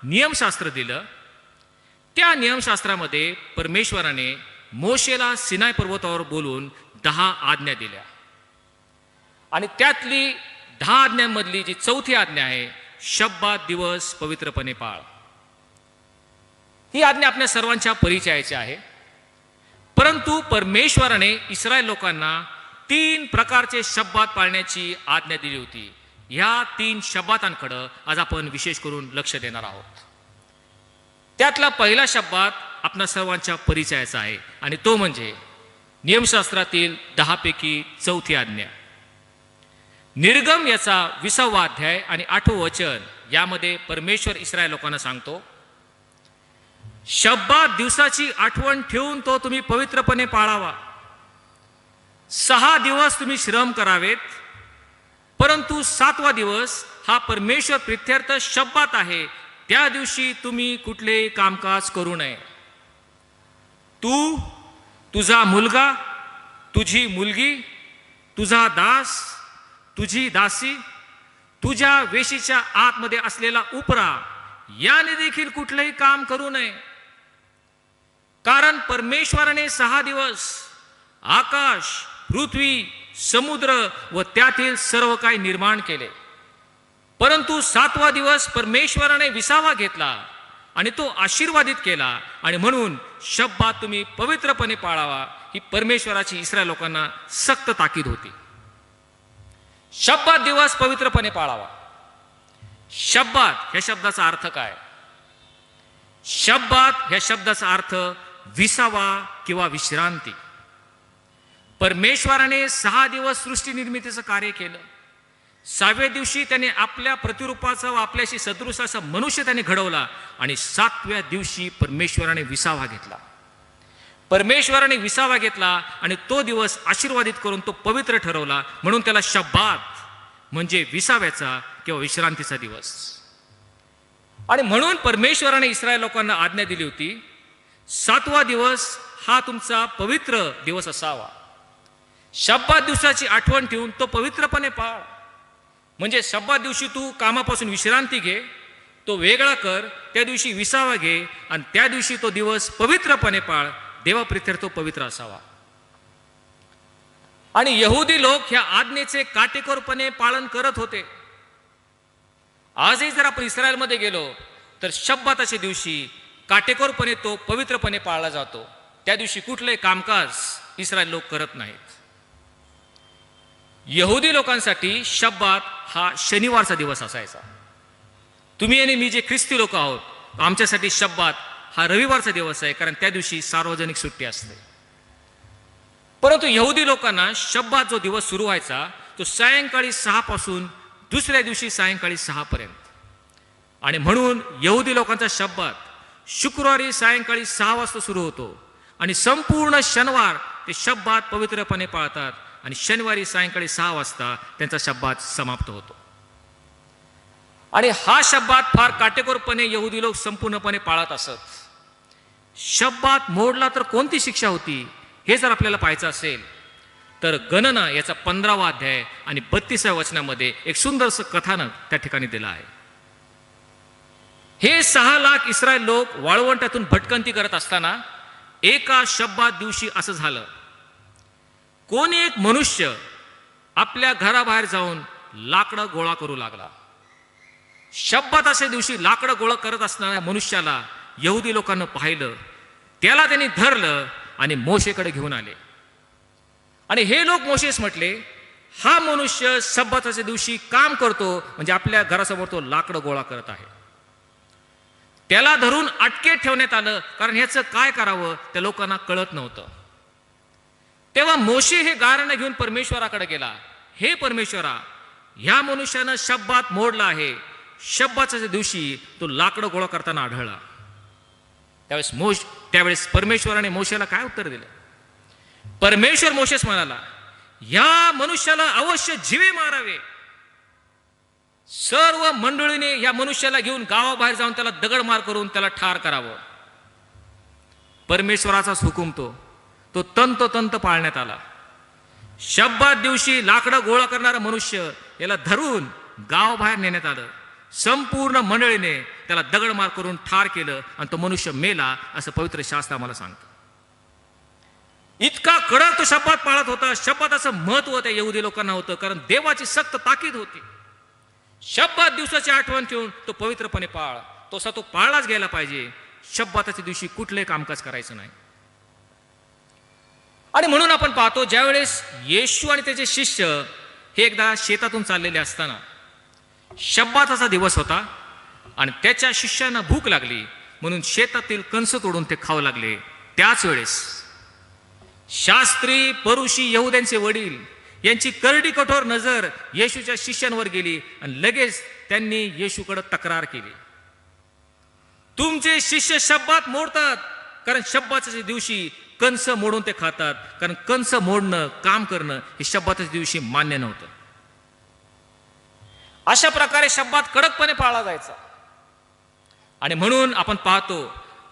नियमशास्त्र दिलं त्या नियमशास्त्रामध्ये परमेश्वराने मोशेला सिनाय पर्वतावर बोलून 10 आज्ञा दिल्या आणि त्यातली 10 आज्ञांमधली जी चौथी आज्ञा आहे, शब्बात दिवस पवित्रपणे पाळ. ही आज्ञा आपल्या सर्वांच्या परिचयाची आहे. परंतु परमेश्वराने इस्रायल लोकांना 3 प्रकारचे शब्बात पाळण्याची आज्ञा दिली होती. ह्या 3 शब्बातांकडे आज आपण विशेष करून लक्ष देणार आहोत. त्यातला पहिला शब्बात आपल्या सर्वांच्या परिचयाचा आहे आणि तो म्हणजे नियमशास्त्रातील 10 पैकी चौथी आज्ञा. निर्गम याचा 20वा अध्याय आणि 8वं वचन यामध्ये परमेश्वर इस्रायल लोकांना सांगतो, शब्बात दिवसाची आठवण ठेवून तो तुम्ही पवित्रपणे पाळावा. 6 दिवस तुम्ही श्रम करावेत, परंतु 7वा दिवस हा परमेश्वर प्रित्यर्थ शब्बात आहे. त्या दिवशी तुम्ही कुठलेही कामकाज करू नये. तू, तुझा मुलगा, तुझी मुलगी, तुझा दास, तुझी दासी, तुझ्या वेशीच्या आतमध्ये असलेला उपरा याने देखील कुठलेही काम करू नये. कारण परमेश्वराने 6 दिवस आकाश, पृथ्वी, समुद्र व त्यातील सर्व काही निर्माण केले, परंतु 7वा दिवस परमेश्वराने विसावा घेतला आणि तो आशीर्वादित केला आणि म्हणून शब्बात तुम्ही पवित्रपणे पाळावा. ही परमेश्वराची इस्रायल लोकांना सक्त ताकीद होती. शब्बात दिवस पवित्रपणे पाळावा. शब्बात ह्या शब्दाचा अर्थ काय? शब्बात ह्या शब्दाचा अर्थ विसावा किंवा विश्रांती. परमेश्वराने 6 दिवस सृष्टी निर्मितीचं कार्य केलं. 6व्या दिवशी त्याने आपल्या प्रतिरूपाचा व आपल्याशी सदृश असा मनुष्य त्याने घडवला आणि 7व्या दिवशी परमेश्वराने विसावा घेतला. परमेश्वराने विसावा घेतला आणि तो दिवस आशीर्वादित करून तो पवित्र ठरवला, म्हणून त्याला शब्बात म्हणजे विसाव्याचा किंवा विश्रांतीचा दिवस. आणि म्हणून परमेश्वराने इस्रायल लोकांना आज्ञा दिली होती, 7वा दिवस हा तुमचा पवित्र दिवस असावा. शब्बात दिवसाची आठवण ठेवून तो पवित्रपणे पाळ. म्हणजे शब्बात दिवशी तू कामापासून विश्रांती घे, तो वेगळा कर, त्या दिवशी विसावा घे आणि त्या दिवशी तो दिवस पवित्रपणे पाळ. देवाप्रित्यर्थ तो पवित्र असावा. आणि यहुदी लोक ह्या आज्ञेचे काटेकोरपणे पालन करत होते. आजही जर आपण इस्रायलमध्ये गेलो तर शब्बाताच्या दिवशी काटेकोरपणे तो पवित्रपणे पाळला जातो. त्या दिवशी कुठले कामकाज इस्रायल लोक करत नाहीत. यहुदी लोकांसाठी शब्बात हा शनिवारचा दिवस असायचा. तुम्ही आणि मी जे ख्रिस्ती लोक आहोत, आमच्यासाठी शब्बात हा रविवारचा दिवस आहे, कारण त्या दिवशी सार्वजनिक सुट्टी असते. परंतु यहुदी लोकांना शब्बात जो दिवस सुरू व्हायचा तो सायंकाळी 6 पासून दुसऱ्या दिवशी सायंकाळी 6 पर्यंत. आणि म्हणून यहुदी लोकांचा शब्बात शुक्रवारी सायंकाळी 6 वाजता सुरू होतो आणि संपूर्ण शनिवार ते शब्बात पवित्रपणे पाळतात आणि शनिवारी सायंकाळी 6 वाजता त्यांचा शब्बात समाप्त होतो. आणि हा शब्बात फार काटेकोरपणे यहुदी लोक संपूर्णपणे पाळत असत. शब्बात मोडला तर कोणती शिक्षा होती हे जर आपल्याला पाहायचं असेल तर गणना याचा 15वा अध्याय आणि 32व्या वचनामध्ये एक सुंदरसं कथानक त्या ठिकाणी दिलं आहे. हे 6 लाख इस्रायल लोक वाळवंटातून भटकंती करत असताना एका शब्बात दिवशी असं झालं, कोणी एक मनुष्य आपल्या घराबाहेर जाऊन लाकडं गोळा करू लागला. शब्बाताच्या दिवशी लाकडं गोळा करत असणाऱ्या मनुष्याला यहुदी लोकांना पाहिलं, त्याला त्यांनी धरलं आणि मोशेकडे घेऊन आले. आणि हे लोक मोशेस म्हटले, हा मनुष्य शब्बाताच्या दिवशी काम करतो, म्हणजे आपल्या घरासमोर तो लाकडं गोळा करत आहे. त्याला धरून अटकेत ठेवण्यात आलं, कारण ह्याचं काय करावं त्या लोकांना कळत नव्हतं. तेव्हा मोशे हे गारणं घेऊन परमेश्वराकडे गेला, हे परमेश्वरा, ह्या मनुष्यानं शब्बात मोडला आहे, शब्बाताच्या दिवशी तो लाकडं गोळा करताना आढळला. त्यावेळेस परमेश्वराने मोशेला काय उत्तर दिलं? परमेश्वर मोशेस म्हणाला, या मनुष्याला अवश्य जीवे मारावे. सर्व मंडळीने या मनुष्याला घेऊन गावाबाहेर जाऊन त्याला दगडमार करून त्याला ठार करावं. परमेश्वराचाच हुकूम तो तंतोतंत पाळण्यात आला. शब्बात दिवशी लाकडं गोळा करणारा मनुष्य याला धरून गावाबाहेर नेण्यात आलं. संपूर्ण मंडळीने त्याला दगडमार करून ठार केलं आणि तो मनुष्य मेला, असं पवित्र शास्त्र आम्हाला सांगतं. इतका कडक तो शब्बात पाळत होता. शब्बाताचं महत्व त्या यहुदी लोकांना होतं, कारण देवाची सक्त ताकीद होती. शब्बात दिवसाची आठवण ठेवून तो पवित्रपणे पाळ, तो पाळलाच गेला पाहिजे. शब्बाताच्या दिवशी कुठलंही कामकाज करायचं नाही. आणि म्हणून आपण पाहतो, ज्यावेळेस येशू आणि त्याचे शिष्य हे एकदा शेतातून चाललेले असताना, शब्बाताचा दिवस होता आणि त्याच्या शिष्यांना भूक लागली म्हणून शेतातील कणस तोडून ते खाऊ लागले. त्याच वेळेस शास्त्री, परुषी, यहुद्यांचे वडील यांची करडी कठोर नजर येशूच्या शिष्यांवर गेली आणि लगेच त्यांनी येशूकडे तक्रार केली. तुमचे शिष्य शब्बात मोडतात, कारण शब्बाच्या दिवशी कंस मोडून ते खातात, कारण कंस मोडणं, काम करणं हे शब्बाच्या दिवशी मान्य नव्हतं. अशा प्रकारे शब्बात कडकपणे पाळला जायचा. आणि म्हणून आपण पाहतो,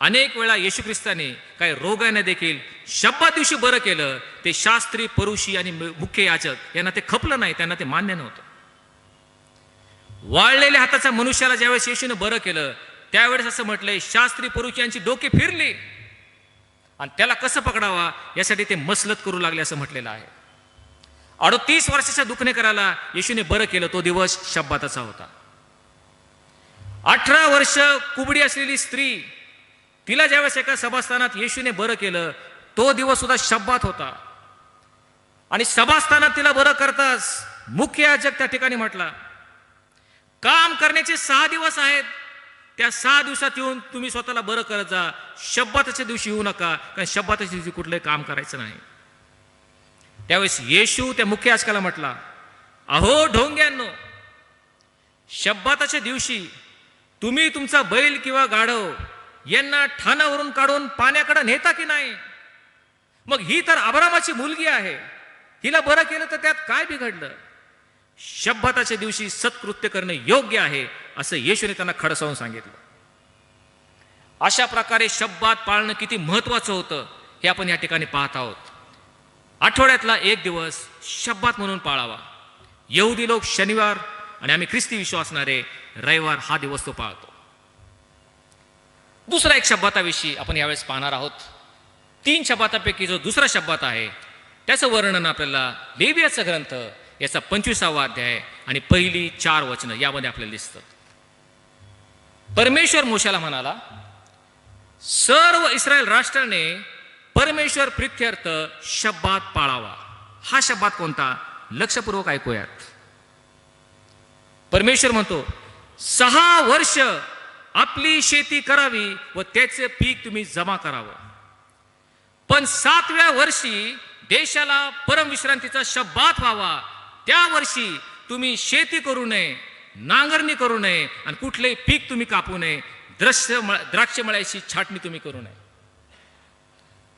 अनेक वेळा येशू ख्रिस्ताने काही रोगाने देखील शब्बात दिवशी बरं केलं. ते शास्त्री, परुषी आणि मुख्य याजक यांना ते खपलं नाही, त्यांना ते मान्य नव्हतं. वाळलेल्या हाताच्या मनुष्याला ज्यावेळेस येशूने बरं केलं, त्यावेळेस असं म्हटलंय, शास्त्री, परुषी यांची डोके फिरली आणि त्याला कसं पकडावा यासाठी ते मसलत करू लागले, असं म्हटलेलं आहे. 38 वर्षाच्या दुखणेकराला येशूने बरं केलं. तो दिवस शब्बाताचा होता. 18 वर्ष कुबडी असलेली स्त्री, तिला ज्यावेळेस एका सभास्थानात येशूने बरं केलं, तो दिवस सुद्धा शब्बात होता. आणि सभास्थानात तिला बरं करताच मुख्य याजक त्या ठिकाणी म्हटला, काम करण्याचे 6 दिवस आहेत, त्या 6 दिवसात येऊन तुम्ही स्वतःला बरं करत जा. शब्बाताच्या दिवशी येऊ नका, कारण शब्बाताच्या दिवशी कुठलंही काम करायचं नाही. त्यावेळेस येशू त्या मुख्य याजकाला म्हटला, अहो ढोंग्यांनो, शब्बाताच्या दिवशी तुम्ही तुमचा बैल किंवा गाढव यांना ठाणावरून काढून पाण्याकडे नेता की नाही? मग ही तर अब्रामाची मुलगी आहे, हिला बरं केलं तर त्यात काय बिघडलं? शब्बाताच्या दिवशी सत्कृत्य करणे योग्य आहे, असं येशूने त्यांना खडसावून सांगितलं. अशा प्रकारे शब्बात पाळणं किती महत्वाचं होतं हे आपण या ठिकाणी पाहत आहोत. आठवड्यातला एक दिवस शब्बात म्हणून पाळावा. यहुदी लोक शनिवार आणि आम्ही ख्रिस्ती विश्वासणारे रविवार हा दिवस तो पाळतो. दुसरा एक शब्बाताविषयी आपण यावेळेस पाहणार आहोत. 3 शब्बातापैकी जो दुसरा शब्बात आहे त्याचं वर्णन आपल्याला लेवियाचा ग्रंथ याचा 25वा अध्याय आणि पहिली 4 वचनं यामध्ये आपल्याला दिसतात. परमेश्वर मोशेला म्हणाला, सर्व इस्रायल राष्ट्राने परमेश्वर प्रित्यर्थ शब्बात पाळावा. हा शब्बात कोणता? लक्षपूर्वक ऐकूयात. परमेश्वर म्हणतो, 6 वर्ष आपली शेती करावी व त्याचे पीक तुम्ही जमा करावं, पण 7व्या वर्षी देशाला परमविश्रांतीचा शब्बात व्हावा. त्या वर्षी तुम्ही शेती करू नये, नांगरणी करू नये आणि कुठलेही पीक तुम्ही कापू नये, द्राक्ष मळ्याची छाटणी तुम्ही करू नये.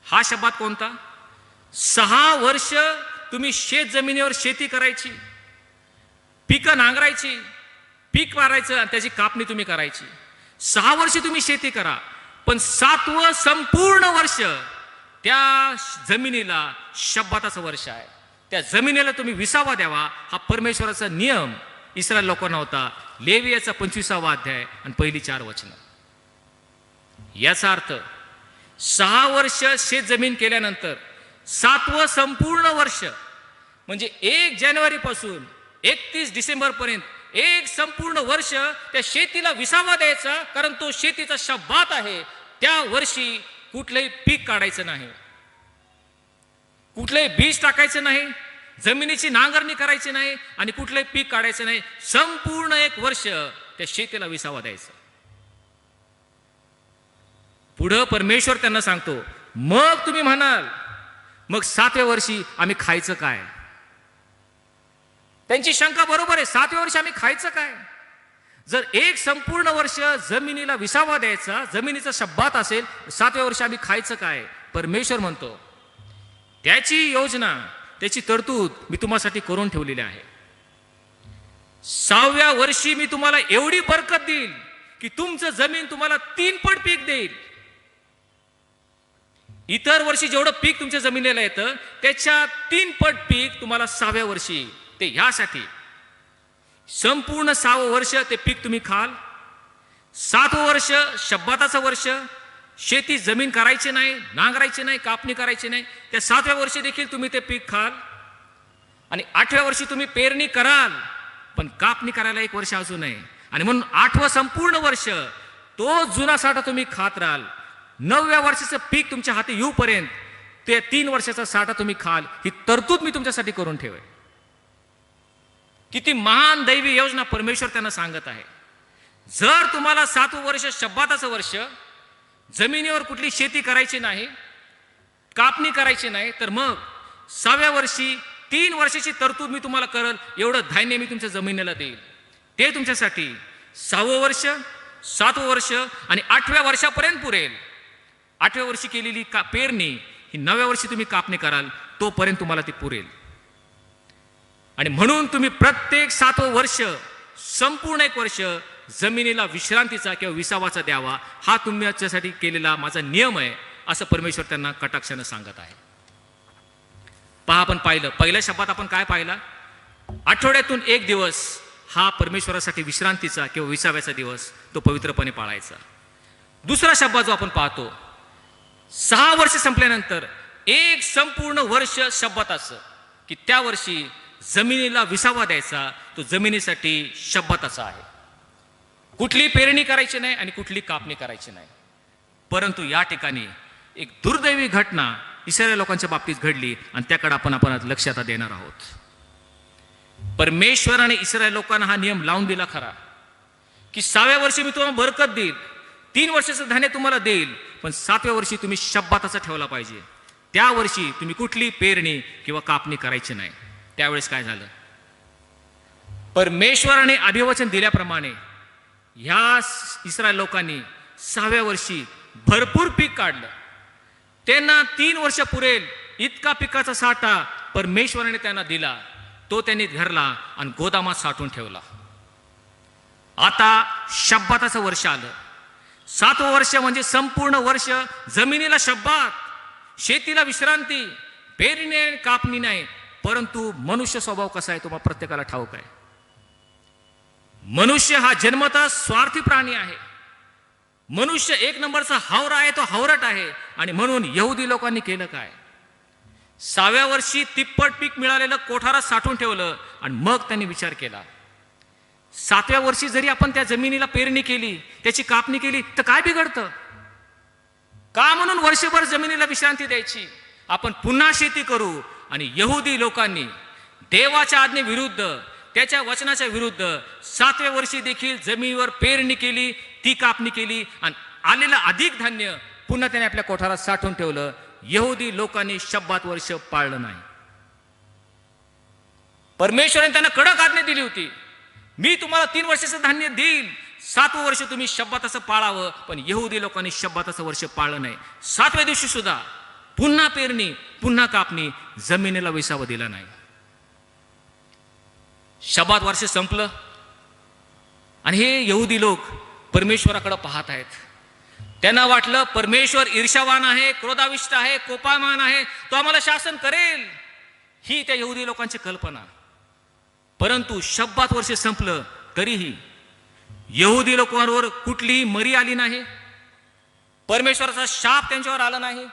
हा शब्बात कोणता? 6 वर्ष तुम्ही शेत जमिनीवर शेती करायची, पिकं नांगरायची, पीक मारायचं आणि त्याची कापणी तुम्ही करायची. 6 वर्ष तुम्ही शेती करा, पण 7वं संपूर्ण वर्ष त्या जमिनीला शब्बाताचं वर्ष आहे. त्या जमिनीला तुम्ही विसावा द्यावा. हा परमेश्वराचा नियम इस्रायल लोकांना होता. लेवियाचा 25वा अध्याय आणि पहिली 4 वचनं. याचा अर्थ 6 वर्ष शेत जमीन केल्यानंतर 7वं संपूर्ण वर्ष म्हणजे 1 जानेवारीपासून 31 डिसेंबर पर्यंत एक संपूर्ण वर्ष त्या शेतीला विसावा द्यायचा, कारण तो शेतीचा शब्बात आहे. त्या वर्षी कुठलंही पीक काढायचं नाही, कुठलंही बीज टाकायचं नाही, जमिनीची नांगरणी करायची नाही आणि कुठलंही पीक काढायचं नाही. संपूर्ण 1 वर्ष त्या शेतीला विसावा द्यायचा. पुढं परमेश्वर त्यांना सांगतो, मग तुम्ही म्हणाल, मग 7व्या वर्षी आम्ही खायचं काय? त्यांची शंका बरोबर आहे. 7व्या वर्षी आम्ही खायचं काय? जर 1 संपूर्ण वर्ष जमिनीला विसावा द्यायचा, जमिनीचा शब्बात असेल, 7व्या वर्षी आम्ही खायचं काय? परमेश्वर म्हणतो, त्याची योजना, त्याची तरतूद मी तुम्हासाठी करून ठेवलेली आहे. 6व्या वर्षी मी तुम्हाला एवढी बरकत देईल की तुमचं जमीन तुम्हाला 3 पट पीक देईल. इतर वर्षी जेवढं पीक तुमच्या जमिनीला येतं त्याच्या 3 पट पीक तुम्हाला 6व्या वर्षी. ते ह्यासाठी संपूर्ण 6वं वर्ष ते पीक तुम्ही खाल, 7वं वर्ष शब्बाताचं वर्ष, शेती जमीन करायची नाही, नांगरायची नाही, कापणी करायची नाही. त्या 7व्या वर्षी देखील तुम्ही ते पीक खाल आणि 8व्या वर्षी तुम्ही पेरणी कराल, पण कापणी करायला 1 वर्ष अजून आहे. आणि म्हणून 8वं संपूर्ण वर्ष तो जुना साठा तुम्ही खात राहाल. 9व्या वर्षाचं पीक तुमच्या हाती येऊपर्यंत ते 3 वर्षाचा साठा तुम्ही खाल. ही तरतूद मी तुमच्यासाठी करून ठेवे. किती महान दैवी योजना परमेश्वर त्यांना सांगत आहे. जर तुम्हाला 7वं वर्ष शब्बाताचं वर्ष, जमिनीवर कुठली शेती करायची नाही, कापणी करायची नाही, तर मग 6व्या वर्षी 3 वर्षाची तरतूद मी तुम्हाला करल, एवढं धान्य मी तुमच्या जमिनीला देईल. ते तुमच्यासाठी 6वं वर्ष, 7वं वर्ष आणि 8व्या वर्षापर्यंत पुरेल. 8व्या वर्षी केलेली पेरणी ही 9व्या वर्षी तुम्ही कापणी कराल, तोपर्यंत तुम्हाला ती पुरेल. आणि म्हणून तुम्ही प्रत्येक 7वं वर्ष संपूर्ण 1 वर्ष जमिनीला विश्रांतीचा किंवा विसावाचा द्यावा. हा तुमच्यासाठी केलेला माझा नियम आहे, असं परमेश्वर त्यांना कटाक्षानं सांगत आहे. पहा, आपण पाहिलं पहिल्या शब्दात आपण काय पाहिला? आठवड्यातून 1 दिवस हा परमेश्वरासाठी विश्रांतीचा किंवा विसाव्याचा दिवस, तो पवित्रपणे पाळायचा. दुसरा शब्द जो आपण पाहतो, 6 वर्ष संपल्यानंतर 1 संपूर्ण वर्ष शब्बाताचं, की त्या वर्षी जमिनीला विसावा द्यायचा, तो जमिनीसाठी शब्बाताचा आहे. कुठली पेरणी करायची नाही आणि कुठली कापणी करायची नाही. परंतु या ठिकाणी एक दुर्दैवी घटना इस्रायल लोकांच्या बाबतीत घडली आणि त्याकडे आपण आज लक्ष आता देणार आहोत. परमेश्वराने इस्रायल लोकांना हा नियम लावून दिला खरा, की 6व्या वर्षी मी तुम्हाला बरकत देईल, 3 वर्षाचं धान्य तुम्हाला देईल, पण 7व्या वर्षी तुम्ही शब्बाताचा ठेवला पाहिजे. त्या वर्षी तुम्ही कुठली पेरणी किंवा कापणी करायची नाही. त्यावेळेस काय झालं? परमेश्वराने अभिवचन दिल्याप्रमाणे ह्या इस्रायल लोकांनी 6व्या वर्षी भरपूर पीक काढलं. त्यांना 3 वर्ष पुरेल इतका पिकाचा साठा परमेश्वराने त्यांना दिला. तो त्यांनी धरला आणि गोदामात साठवून ठेवला. आता शब्बाताचं वर्ष आलं. 7वं वर्ष म्हणजे संपूर्ण वर्ष जमिनीला शब्बात, शेतीला विश्रांती, पेरणी नाही, कापणी नाही. परंतु मनुष्य स्वभाव कसा आहे तुम्हाला प्रत्येकाला ठाऊक आहे. मनुष्य हा जन्मतः स्वार्थी प्राणी आहे. मनुष्य 1 नंबरचा हावरा आहे, तो हावरट आहे. आणि म्हणून यहुदी लोकांनी केलं काय? 6व्या वर्षी तिप्पट पीक मिळालेलं कोठारात साठवून ठेवलं आणि मग त्यांनी विचार केला, 7व्या वर्षी जरी आपण त्या जमिनीला पेरणी केली, त्याची कापणी केली, तर काय बिघडतं? का म्हणून वर्षभर जमिनीला विश्रांती द्यायची? आपण पुन्हा शेती करू. आणि यहुदी लोकांनी देवाच्या आज्ञेविरुद्ध, त्याच्या वचनाच्या विरुद्ध 7व्या वर्षी देखील जमिनीवर पेरणी केली, ती कापणी केली आणि आलेलं अधिक धान्य पुन्हा त्याने आपल्या कोठारात साठवून ठेवलं. यहुदी लोकांनी शब्बात वर्ष पाळलं नाही. परमेश्वराने त्यांना कडक आज्ञा दिली होती, मी तुम्हाला 3 वर्षाचं धान्य देईल, 7वं वर्ष तुम्ही शब्बाताचं पाळावं. पण यहुदी लोकांनी शब्बाताचं वर्ष पाळलं नाही. 7व्या दिवशी सुद्धा पुन्हा पेरणी, पुन्हा कापणी, जमिनीला विसावा दिला नाही. शब्बात वर्ष संपलं आणि हे यहुदी लोक परमेश्वराकडे पाहत आहेत. त्यांना वाटलं परमेश्वर ईर्ष्यावान आहे, क्रोधाविष्ट आहे, कोपायमान आहे, तो आम्हाला शासन करेल, ही त्या यहुदी लोकांची कल्पना. परंतु शब्बात वर्ष संपलं तरीही यहुदी लोकांवर कुठलीही मरी आली नाही. परमेश्वराचा शाप त्यांच्यावर आला नाही.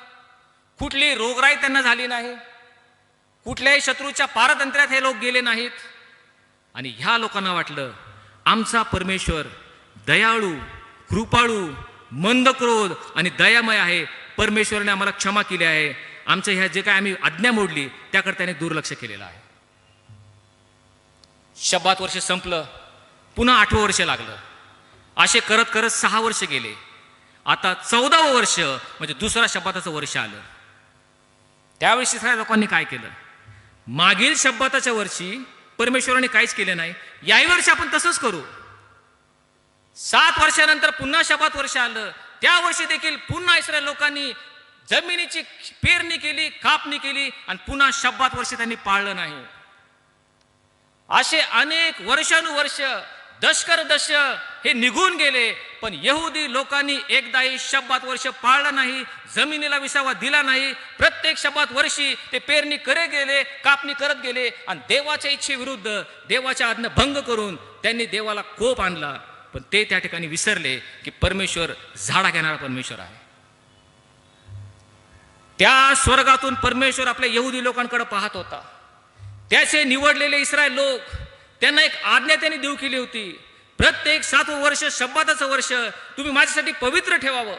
कुठली रोगराई त्यांना झाली नाही. कुठल्याही शत्रूच्या पारतंत्र्यात हे लोक गेले नाहीत. आणि ह्या लोकांना वाटलं आमचा परमेश्वर दयाळू, कृपाळू, मंदक्रोध आणि दयामय आहे. परमेश्वराने आम्हाला क्षमा केली आहे. आमच्या ह्या जे काय आम्ही आज्ञा मोडली त्याकडे त्याने दुर्लक्ष केलेलं आहे. शब्बात वर्ष संपलं, पुन्हा 8वं वर्ष लागलं. असे करत करत 6 वर्ष गेले. आता 14वं वर्ष म्हणजे दुसरा शब्बाताचं वर्ष आलं. त्यावेळी इस्रायल लोकांनी काय केलं? मागील शब्बाताच्या वर्षी परमेश्वराने काहीच केलं नाही. याही वर्षी आपण तसंच करू. 7 वर्षानंतर पुन्हा शब्बात वर्ष आलं. त्या वर्षी देखील पुन्हा इस्रायल लोकांनी जमिनीची पेरणी केली, कापणी केली आणि पुन्हा शब्बात वर्ष त्यांनी पाळलं नाही. असे अनेक वर्षानुवर्ष, दशकरदश हे निघून गेले. पण यहुदी लोकांनी एकदाही शब्बात वर्ष पाळलं नाही, जमिनीला विसावा दिला नाही. प्रत्येक शब्बात वर्षी ते पेरणी करत गेले, कापणी करत गेले आणि देवाच्या इच्छेविरुद्ध, देवाच्या आज्ञा भंग करून त्यांनी देवाला कोप आणला. पण ते त्या ठिकाणी विसरले की परमेश्वर झाडा घेणारा परमेश्वर आहे. त्या स्वर्गातून परमेश्वर आपल्या यहुदी लोकांकडे पाहत होता. त्याचे निवडलेले इस्रायल लोक, त्यांना एक आज्ञा त्यांनी देऊ केली होती. प्रत्येक 7वं वर्ष शब्बाताचं वर्ष तुम्ही माझ्यासाठी पवित्र ठेवावं,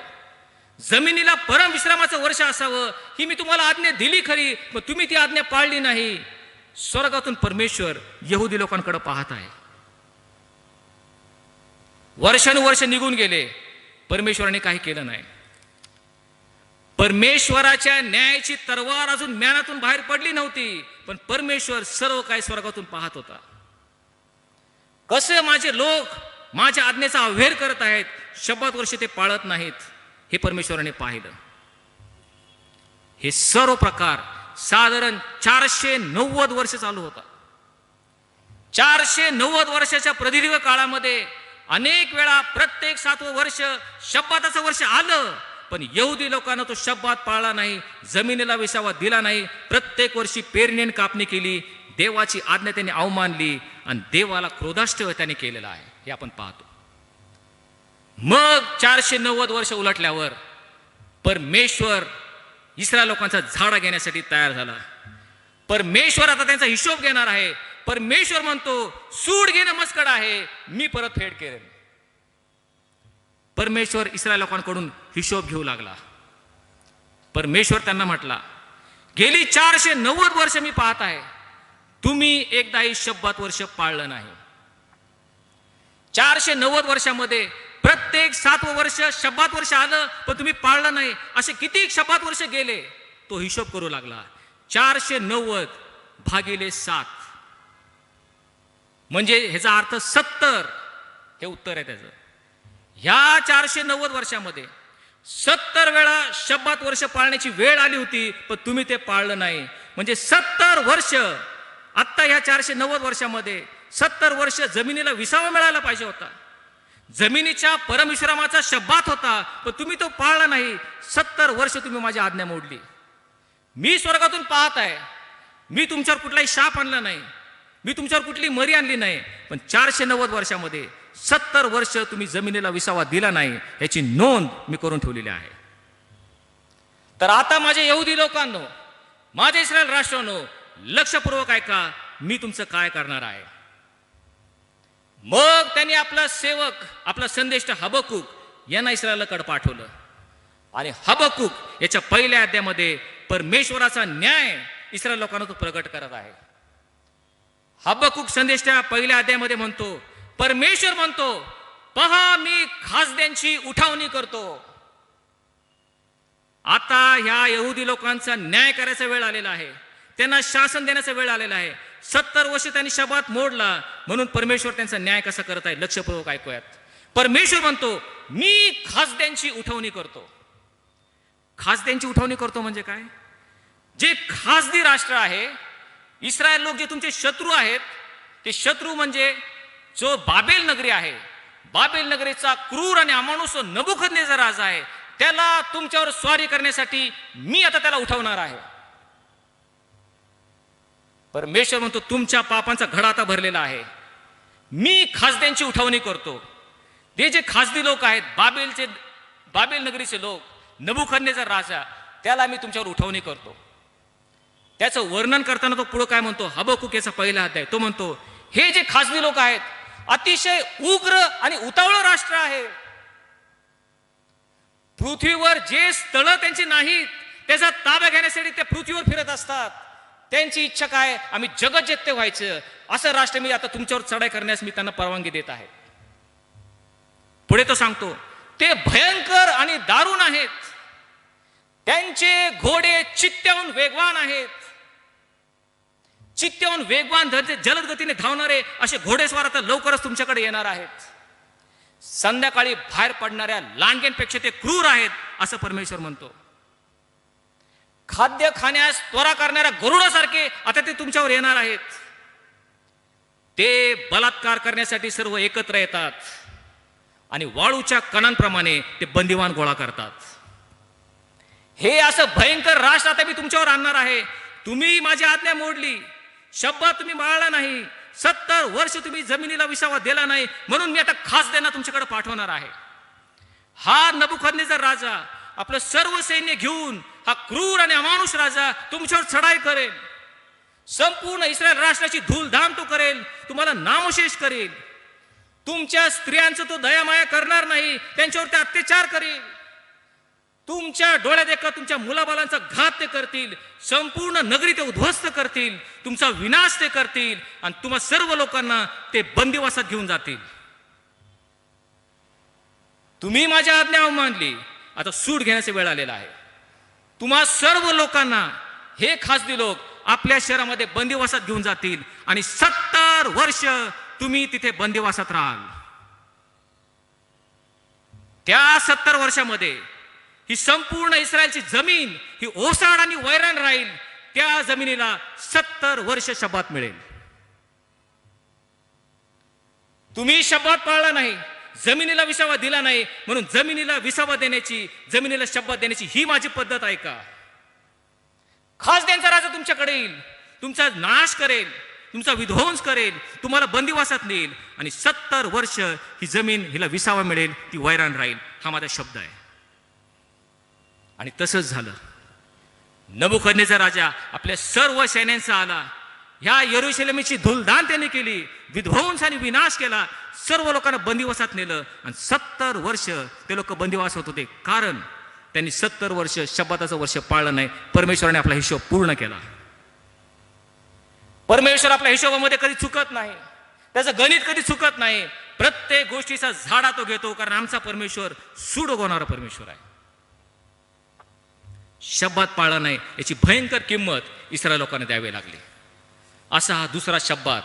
जमिनीला परम विश्रामाचं वर्ष असावं, ही मी तुम्हाला आज्ञा दिली खरी, पण तुम्ही ती आज्ञा पाळली नाही. स्वर्गातून परमेश्वर यहुदी लोकांकडे पाहत आहे. वर्षानुवर्ष निघून गेले, परमेश्वराने काही केलं नाही. परमेश्वराच्या न्यायाची तरवार अजून म्यानातून बाहेर पडली नव्हती, पण परमेश्वर सर्व काही स्वर्गातून पाहत होता. कसे माझे लोक माझ्या आज्ञेचा अवहेर करत आहेत, शब्बात वर्ष ते पाळत नाहीत, हे परमेश्वराने पाहिलं. हे सर्व प्रकार साधारण 490 वर्ष चालू होता. 490 वर्षाच्या प्रदीर्घ काळामध्ये अनेक वेळा प्रत्येक 7वं वर्ष शब्बाताचं वर्ष आलं, पण यहुदी लोकांना तो शब्बात पाळला नाही, जमिनीला विसावा दिला नाही. प्रत्येक वर्षी पेरणी आणि कापणी केली, देवाची आज्ञा त्यांनी अवमानली आणि देवाला क्रोधाष्टव त्यांनी केलेला आहे, हे आपण पाहतो. मग 490 वर्ष उलटल्यावर परमेश्वर इस्रायल लोकांचा झाडा घेण्यासाठी तयार झाला. परमेश्वर आता त्यांचा हिशोब घेणार आहे. परमेश्वर म्हणतो, सूड घेणं मस्कड आहे, मी परत फेड करेन. परमेश्वर इस्रायल लोकांकडून हिशोब घेऊ लागला. परमेश्वर त्यांना म्हटला, गेली 490 वर्ष मी पाहत आहे, तुम्ही एकदाही शब्बात वर्ष पाळलं नाही. 490 वर्षामध्ये प्रत्येक 7वं वर्ष शब्बात वर्ष आलं, पण तुम्ही पाळलं नाही. असे किती शब्बात वर्ष गेले, तो हिशोब करू लागला. 490 भागिले 7 म्हणजे ह्याचा अर्थ 70, हे उत्तर आहे त्याचं. ह्या 490 वर्षामध्ये 70 वेळा शब्बात वर्ष पाळण्याची वेळ आली होती, पण तुम्ही ते पाळलं नाही. म्हणजे 70 वर्ष, आत्ता ह्या 490 वर्षामध्ये 70 वर्ष जमिनीला विसावा मिळायला पाहिजे होता. जमिनीच्या परमेश्वराचा शब्बात होता, पण तुम्ही तो पाळला नाही. 70 वर्ष तुम्ही माझी आज्ञा मोडली. मी स्वर्गातून पाहत आहे, मी तुमच्यावर कुठलाही शाप आणला नाही, मी तुमच्यावर कुठली मरी आणली नाही, पण 490 वर्षामध्ये 70 वर्ष तुम्ही जमिनीला विसावा दिला नाही, याची नोंद मी करून ठेवलेली आहे. तर आता माझ्या यहुदी लोकांनो, माझ्या इस्रायल राष्ट्रांनो, लक्षपूर्वक ऐका, मी तुमचं काय करणार आहे. मग त्यांनी आपला सेवक, आपला संदेष्ट हबक्कूक यांना इस्रायलाकडे पाठवलं. आणि हबक्कूक याच्या पहिल्या अध्यायामध्ये परमेश्वराचा न्याय इस्रायल लोकांना तो प्रगट करत आहे. हबक्कूक संदेष्टा पहिल्या अध्यायामध्ये म्हणतो, परमेश्वर म्हणतो, पहा मी खासद्यांची उठावणी करतो. आता ह्या यहुदी लोकांचा न्याय करायचा वेळ आलेला आहे, त्यांना शासन देण्याचा वेळ आलेला आहे. 70 वर्ष त्यांनी शब्बात मोडला, म्हणून परमेश्वर त्यांचा न्याय कसा करत आहे लक्षपूर्वक ऐकूयात. परमेश्वर म्हणतो, मी खासद्यांची उठवणी करतो. खासद्यांची उठवणी करतो म्हणजे काय? जे खासदी राष्ट्र आहे, इस्रायल लोक जे तुमचे शत्रू आहेत, ते शत्रू म्हणजे जो बाबेल नगरी आहे, बाबेल नगरीचा क्रूर आणि अमानुष नबुकदनेझर राजा आहे, त्याला तुमच्यावर स्वारी करण्यासाठी मी आता त्याला उठवणार आहे. परमेश्वर म्हणतो, तुमच्या पापांचा घडा आता भरलेला आहे, मी खासद्यांची उठवणी करतो. ते जे खासदी लोक आहेत, बाबेल नगरीचे लोक, नबुकदनेझर राजा, त्याला मी तुमच्यावर उठवणी करतो. त्याचं वर्णन करताना तो पुढे काय म्हणतो, हबक्कूक याचा पहिला अध्याय, तो म्हणतो, हे जे खासदी लोक आहेत, अतिशय उग्र आणि उतावळं राष्ट्र आहे. पृथ्वीवर जे स्थळ त्यांची नाहीत, त्याचा ताबा घेण्यासाठी ते पृथ्वीवर फिरत असतात. त्यांची इच्छा काय, आम्ही जगज्जेते व्हायचं, असं राष्ट्र मी आता तुमच्यावर चढाई करण्यास मी त्यांना परवानगी देत आहे. पुढे तो सांगतो, ते भयंकर आणि दारुण आहेत, त्यांचे घोडे चित्त्याहून वेगवान आहेत. चित्त्याहून वेगवान, जलद गतीने धावणारे असे घोडेस्वार आता लवकरच तुमच्याकडे येणार आहेत. संध्याकाळी बाहेर पडणाऱ्या लांडग्यांपेक्षा ते क्रूर आहेत, असं परमेश्वर म्हणतो. खाद्य खाण्यास त्वरा करणाऱ्या गरुडासारखे आता ते तुमच्यावर येणार आहेत. ते बलात्कार करण्यासाठी सर्व एकत्र येतात आणि वाळूच्या कणांप्रमाणे ते बंदिवान गोळा करतात. हे असं भयंकर राष्ट्र आता मी तुमच्यावर आणणार आहे. तुम्ही माझी आज्ञा मोडली, शब्बात तुम्ही पाळला नाही, 70 वर्ष तुम्ही जमिनीला विसावा दिला नाही, म्हणून मी आता खासदारांना तुमच्याकडे पाठवणार आहे. हा नबुकदनेस्सर राजा आपलं सर्व सैन्य घेऊन, हा क्रूर आणि अमानुष राजा तुमच्यावर चढाई करेल. संपूर्ण इस्रायल राष्ट्राची धूलधाम तो करेल, तुम्हाला नामशेष करेल. तुमच्या स्त्रियांचं तो दयामाया करणार नाही, त्यांच्यावर ते अत्याचार करेल. तुमच्या डोळ्यात एका तुमच्या मुलाबालांचा घात ते करतील. संपूर्ण नगरी ते उद्ध्वस्त करतील, तुमचा विनाश ते करतील आणि तुम्हा सर्व लोकांना ते बंदिवासात घेऊन जातील. तुम्ही माझ्या आज्ञा अवमानली, आता सूट घेण्याचा वेळ आलेला आहे. तुम्हा सर्व लोकांना हे खासदी लोक आपल्या शहरामध्ये बंदिवासात घेऊन जातील आणि 70 वर्ष तुम्ही तिथे बंदिवासात राहाल. त्या 70 वर्षामध्ये ही संपूर्ण इस्रायलची जमीन ही ओसाड आणि वैराण राहील. त्या जमिनीला 70 वर्ष शब्बात मिळेल. तुम्ही शब्बात पाळला नाही, जमिनीला विसावा दिला नाही, म्हणून जमिनीला विसावा देण्याची, जमिनीला शब्बात देण्याची ही माझी पद्धत आहे का? खासदारांचा राजा तुमच्याकडे येईल, तुमचा नाश करेल, तुमचा विध्वंस करेल, तुम्हाला बंदिवासात नेईल आणि 70 वर्ष ही जमीन हिला विसावा मिळेल, ती वैराण राहील. हा माझा शब्द आहे. आणि तसंच झालं. नबुकदनेस्सर राजा आपल्या सर्व सैन्यांचा आला, ह्या यरूशलेमची धूलधाम त्याने केली, विध्वंस आणि विनाश केला, सर्व लोकांना बंदिवासात नेलं आणि 70 वर्ष ते लोक बंदिवासात होते, कारण त्यांनी 70 वर्ष शब्बाताचं वर्ष पाळलं नाही. परमेश्वराने आपला हिशोब पूर्ण केला. परमेश्वर आपल्या हिशोबामध्ये कधी चुकत नाही, त्याचं गणित कधी चुकत नाही. प्रत्येक गोष्टीचा झाडा तो घेतो, कारण आमचा परमेश्वर सूड उगवणारा परमेश्वर आहे. शब्बात पाळला नाही याची भयंकर किंमत इस्रायल लोकांना द्यावी लागली. असा हा दुसरा शब्बात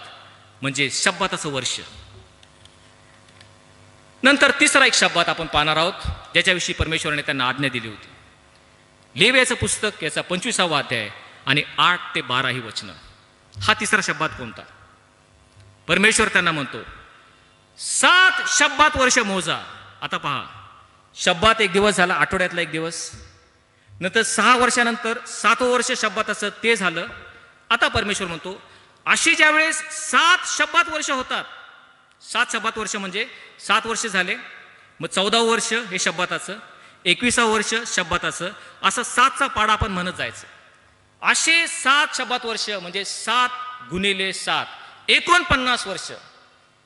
म्हणजे शब्बाताचं वर्ष. नंतर तिसरा एक शब्बात आपण पाहणार आहोत, ज्याच्याविषयी परमेश्वराने त्यांना आज्ञा दिली होती. लेव्याचं पुस्तक याचा 25वा अध्याय आणि 8 ते 12 ही वचनं. हा तिसरा शब्बात कोणता? परमेश्वर त्यांना म्हणतो 7 शब्बात वर्ष मोजा. आता पहा, शब्बात एक दिवस झाला, आठवड्यातला एक दिवस. नंतर 6 वर्षानंतर 7वं वर्ष शब्बाताचं ते झालं. आता परमेश्वर म्हणतो अशी ज्या वेळेस 7 शब्बात वर्ष होतात, 7 शब्बात वर्ष म्हणजे 7 वर्ष झाले, मग 14वं वर्ष हे शब्बाताचं, 21वं वर्ष शब्बाताचं, असं 7चा पाडा आपण म्हणत जायचं. असे 7 शब्बात वर्ष म्हणजे 7 गुणिले 7 49 वर्ष.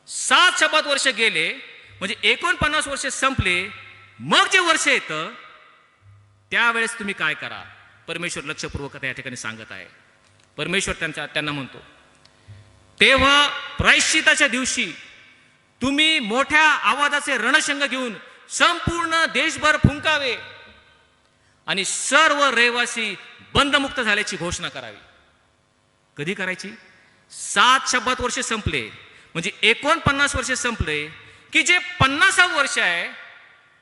7 शब्बात वर्ष गेले म्हणजे 49 वर्ष संपले. मग जे वर्ष येतं त्यावेळेस तुम्ही काय करा? परमेश्वर लक्षपूर्वक या ठिकाणी सांगत आहे. परमेश्वर त्यांना म्हणतो तेव्हा प्रायश्चिताच्या दिवशी तुम्ही मोठ्या आवाजाचे रणशंग घेऊन संपूर्ण देशभर फुंकावे आणि सर्व रहिवासी बंदमुक्त झाल्याची घोषणा करावी. कधी करायची? 7 शब्बात वर्ष संपले म्हणजे 49 वर्ष संपले की जे 50वं वर्ष आहे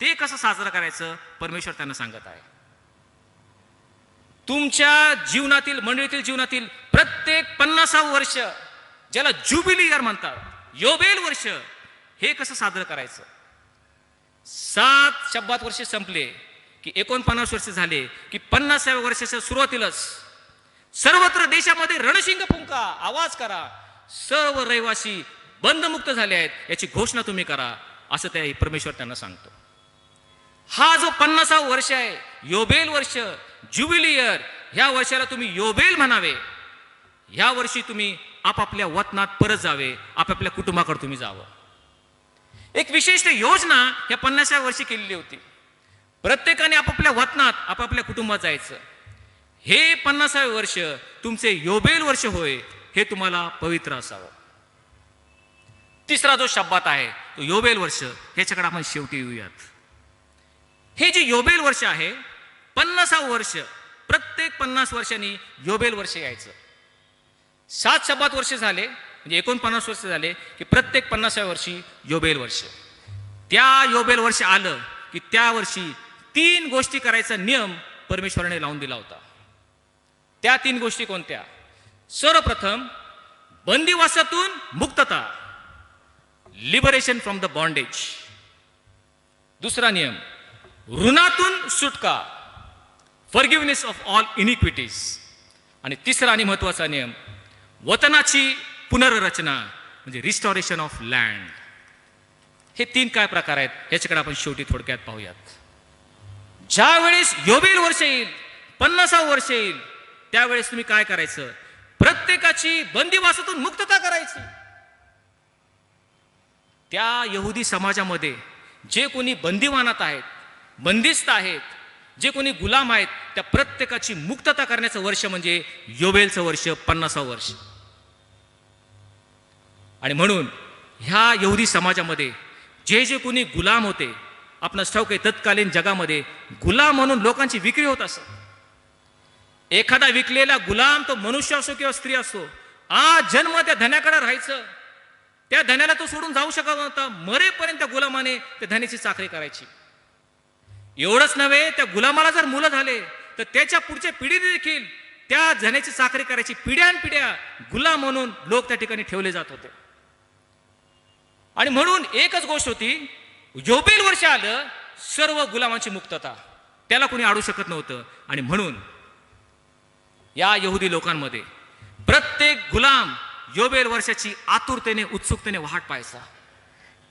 ते कसं साजरं करायचं परमेश्वर त्यांना सांगत आहे. तुमच्या जीवनातील, मंडळीतील जीवनातील प्रत्येक 50वं वर्ष, ज्याला ज्युबिली इयर म्हणतात, योबेल वर्ष, हे कसं साजरं करायचं? 7 शब्बात वर्ष संपले की 49 वर्ष झाले की 50व्या वर्षाच्या सुरुवातीलाच सर्वत्र देशामध्ये रणशिंग फुंका, आवाज करा, सर्व रहिवासी बंदमुक्त झाले आहेत याची घोषणा तुम्ही करा, असं त्या परमेश्वर त्यांना सांगतो. हा जो 50वं वर्ष आहे, योबेल वर्ष, ज्युबिली इयर, ह्या वर्षाला तुम्ही योबेल म्हणावे. ह्या वर्षी तुम्ही आपापल्या वतनात परत जावे, आपापल्या कुटुंबाकडे तुम्ही जावं. एक विशिष्ट योजना ह्या 50व्या वर्षी केलेली होती. प्रत्येकाने आपापल्या वतनात, आपापल्या कुटुंबात जायचं. हे 50वें वर्ष तुमचे योबेल वर्ष होय, हे तुम्हाला पवित्र असावं. तिसरा जो शब्बात आहे तो योबेल वर्ष, ह्याच्याकडे आपण शेवटी येऊयात. हे जे योबेल वर्ष आहे, 50वं वर्ष, प्रत्येक 50 वर्षांनी योबेल वर्ष यायचं. 7 शब्बात वर्ष झाले म्हणजे 49 वर्ष झाले की प्रत्येक 50व्या वर्षी योबेल वर्ष. त्या योबेल वर्ष आलं की त्या वर्षी 3 गोष्टी करायचा नियम परमेश्वराने लावून दिला होता. त्या 3 गोष्टी कोणत्या? सर्वप्रथम बंदिवासातून मुक्तता, लिबरेशन फ्रॉम द बॉन्डेज. दुसरा नियम ऋणातून सुटका, फॉरगिव्हनेस ऑफ ऑल इनिक्विटीज. आणि तिसरा आणि महत्वाचा नियम वतनाची पुनर्रचना म्हणजे रिस्टॉरेशन ऑफ लँड. हे 3 काय प्रकार आहेत याच्याकडे आपण शेवटी थोडक्यात पाहूयात. ज्या वेळेस योबेल वर्ष येईल, 50वे वर्ष येईल, त्यावेळेस तुम्ही काय करायचं? प्रत्येकाची बंदिवासातून मुक्तता करायची. त्या यहुदी समाजामध्ये जे कोणी बंदिवानात आहेत, बंदिस्त आहेत, जे कोणी गुलाम आहेत, त्या प्रत्येकाची मुक्तता करण्याचं वर्ष म्हणजे योबेलचं वर्ष, 50वे वर्ष. आणि म्हणून ह्या यहुदी समाजामध्ये जे जे कोणी गुलाम होते, आपणास ठाऊक आहे तत्कालीन जगामध्ये गुलाम म्हणून लोकांची विक्री होत असत. एखादा विकलेला गुलाम तो मनुष्य असो किंवा स्त्री असो, आज जन्म त्या धन्याकडे राहायचं. त्या धन्याला तो सोडून जाऊ शकत नव्हता. मरेपर्यंत त्या गुलामाने त्या धन्याची चाकरी करायची. एवढंच नव्हे, त्या गुलामाला जर मुलं झाले तर त्याच्या पुढच्या पिढीने देखील त्या धन्याची चाकरी करायची. पिढ्यानपिढ्या गुलाम म्हणून लोक त्या ठिकाणी ठेवले जात होते. आणि म्हणून एकच गोष्ट होती, योबेल वर्ष आलं, सर्व गुलामांची मुक्तता, त्याला कोणी अडू शकत नव्हतं. आणि म्हणून या यहुदी लोकांमध्ये प्रत्येक गुलाम योबेल वर्षाची आतुरतेने, उत्सुकतेने वाट पाहायचा.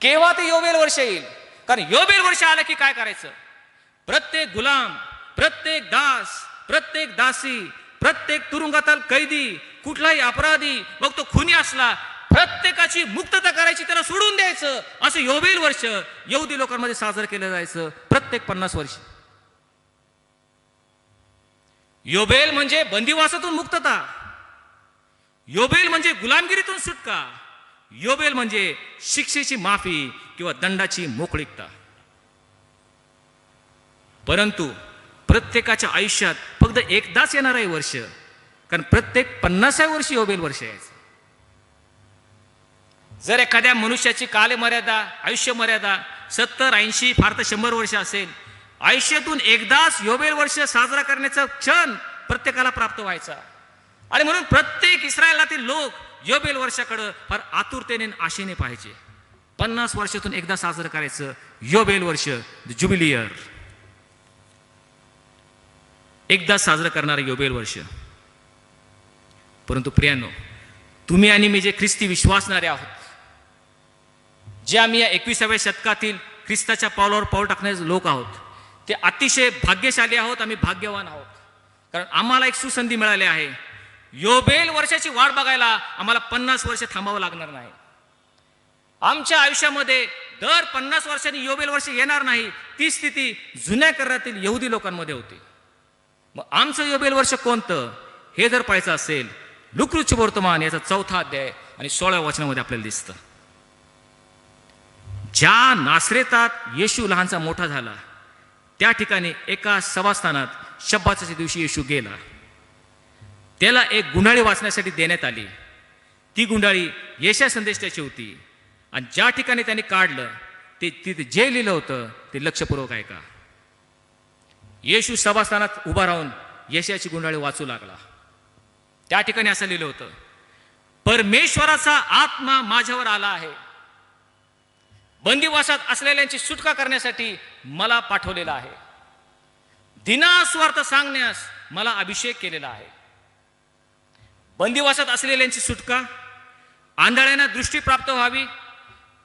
केव्हा ते योबेल वर्ष येईल? कारण योबेल वर्ष आलं की काय करायचं? प्रत्येक गुलाम, प्रत्येक दास, प्रत्येक दासी, प्रत्येक तुरुंगातील कैदी, कुठलाही अपराधी, मग तो खुनी असला, प्रत्येकाची मुक्तता करायची, त्याला सोडून द्यायचं. असं योबेल वर्ष यहुदी लोकांमध्ये साजरं केलं जायचं प्रत्येक 50 वर्ष. योबेल म्हणजे बंदिवासातून मुक्तता, योबेल म्हणजे गुलामगिरीतून सुटका, योबेल म्हणजे शिक्षेची माफी किंवा दंडाची मोकळीकता. परंतु प्रत्येकाच्या आयुष्यात फक्त एकदाच येणार आहे वर्ष, कारण प्रत्येक 50व्या वर्षी योबेल वर्ष यायचं. जर एखाद्या मनुष्याची कालमर्यादा, आयुष्य मर्यादा 70, 80, फार तर 100 वर्ष असेल, आयुष्यातून एकदाच योबेल वर्ष साजरा करण्याचा क्षण प्रत्येकाला प्राप्त व्हायचा. आणि म्हणून प्रत्येक इस्रायलातील लोक योबेल वर्षाकडे फार आतुरतेने, आशेने पाहायचे. 50 वर्षातून एकदा साजरं करायचं योबेल वर्ष, जुबिली इयर, एकदा साजरं करणारं योबेल वर्ष. परंतु प्रियांनो, तुम्ही आणि मी जे ख्रिस्ती विश्वासणारे आहोत, जे आम्ही या 21व्या शतकातील ख्रिस्ताच्या पावलावर पाऊल टाकणारे लोक आहोत, ते अतिशय भाग्यशाली आहोत. आम्ही भाग्यवान आहोत, कारण आम्हाला एक सुसंधी मिळाली आहे. योबेल वर्षाची वाट बघायला आम्हाला 50 वर्ष थांबावं लागणार नाही. आमच्या आयुष्यामध्ये दर 50 वर्षांनी योबेल वर्ष येणार नाही. ती स्थिती जुन्या करारातील यहुदी लोकांमध्ये होती. मग आमचं योबेल वर्ष कोणतं हे जर पाहायचं असेल, लुकरूचे वर्तमान याचा 4था अध्याय आणि 16व्या वचनामध्ये आपल्याला दिसतं. ज्या नासरेतात येशू लहानचा मोठा झाला, त्या ठिकाणी एका सभास्थानात शब्बाच्या दिवशी येशू गेला. त्याला एक गुंडाळी वाचण्यासाठी देण्यात आली. ती गुंडाळी येशया संदेश त्याची होती. आणि ज्या ठिकाणी त्यांनी काढलं ते तिथे जे लिहिलं होतं ते लक्षपूर्वक ऐका. येशू सभास्थानात उभा राहून येशयाची गुंडाळी वाचू लागला. त्या ठिकाणी असं लिहिलं होतं, परमेश्वराचा आत्मा माझ्यावर आला आहे, बंदिवासात असलेल्यांची सुटका करण्यासाठी मला पाठवलेला आहे, दिनास्वार्थ सांगण्यास मला अभिषेक केलेला आहे. बंदिवासात असलेल्यांची सुटका, आंधळ्यांना दृष्टी प्राप्त व्हावी,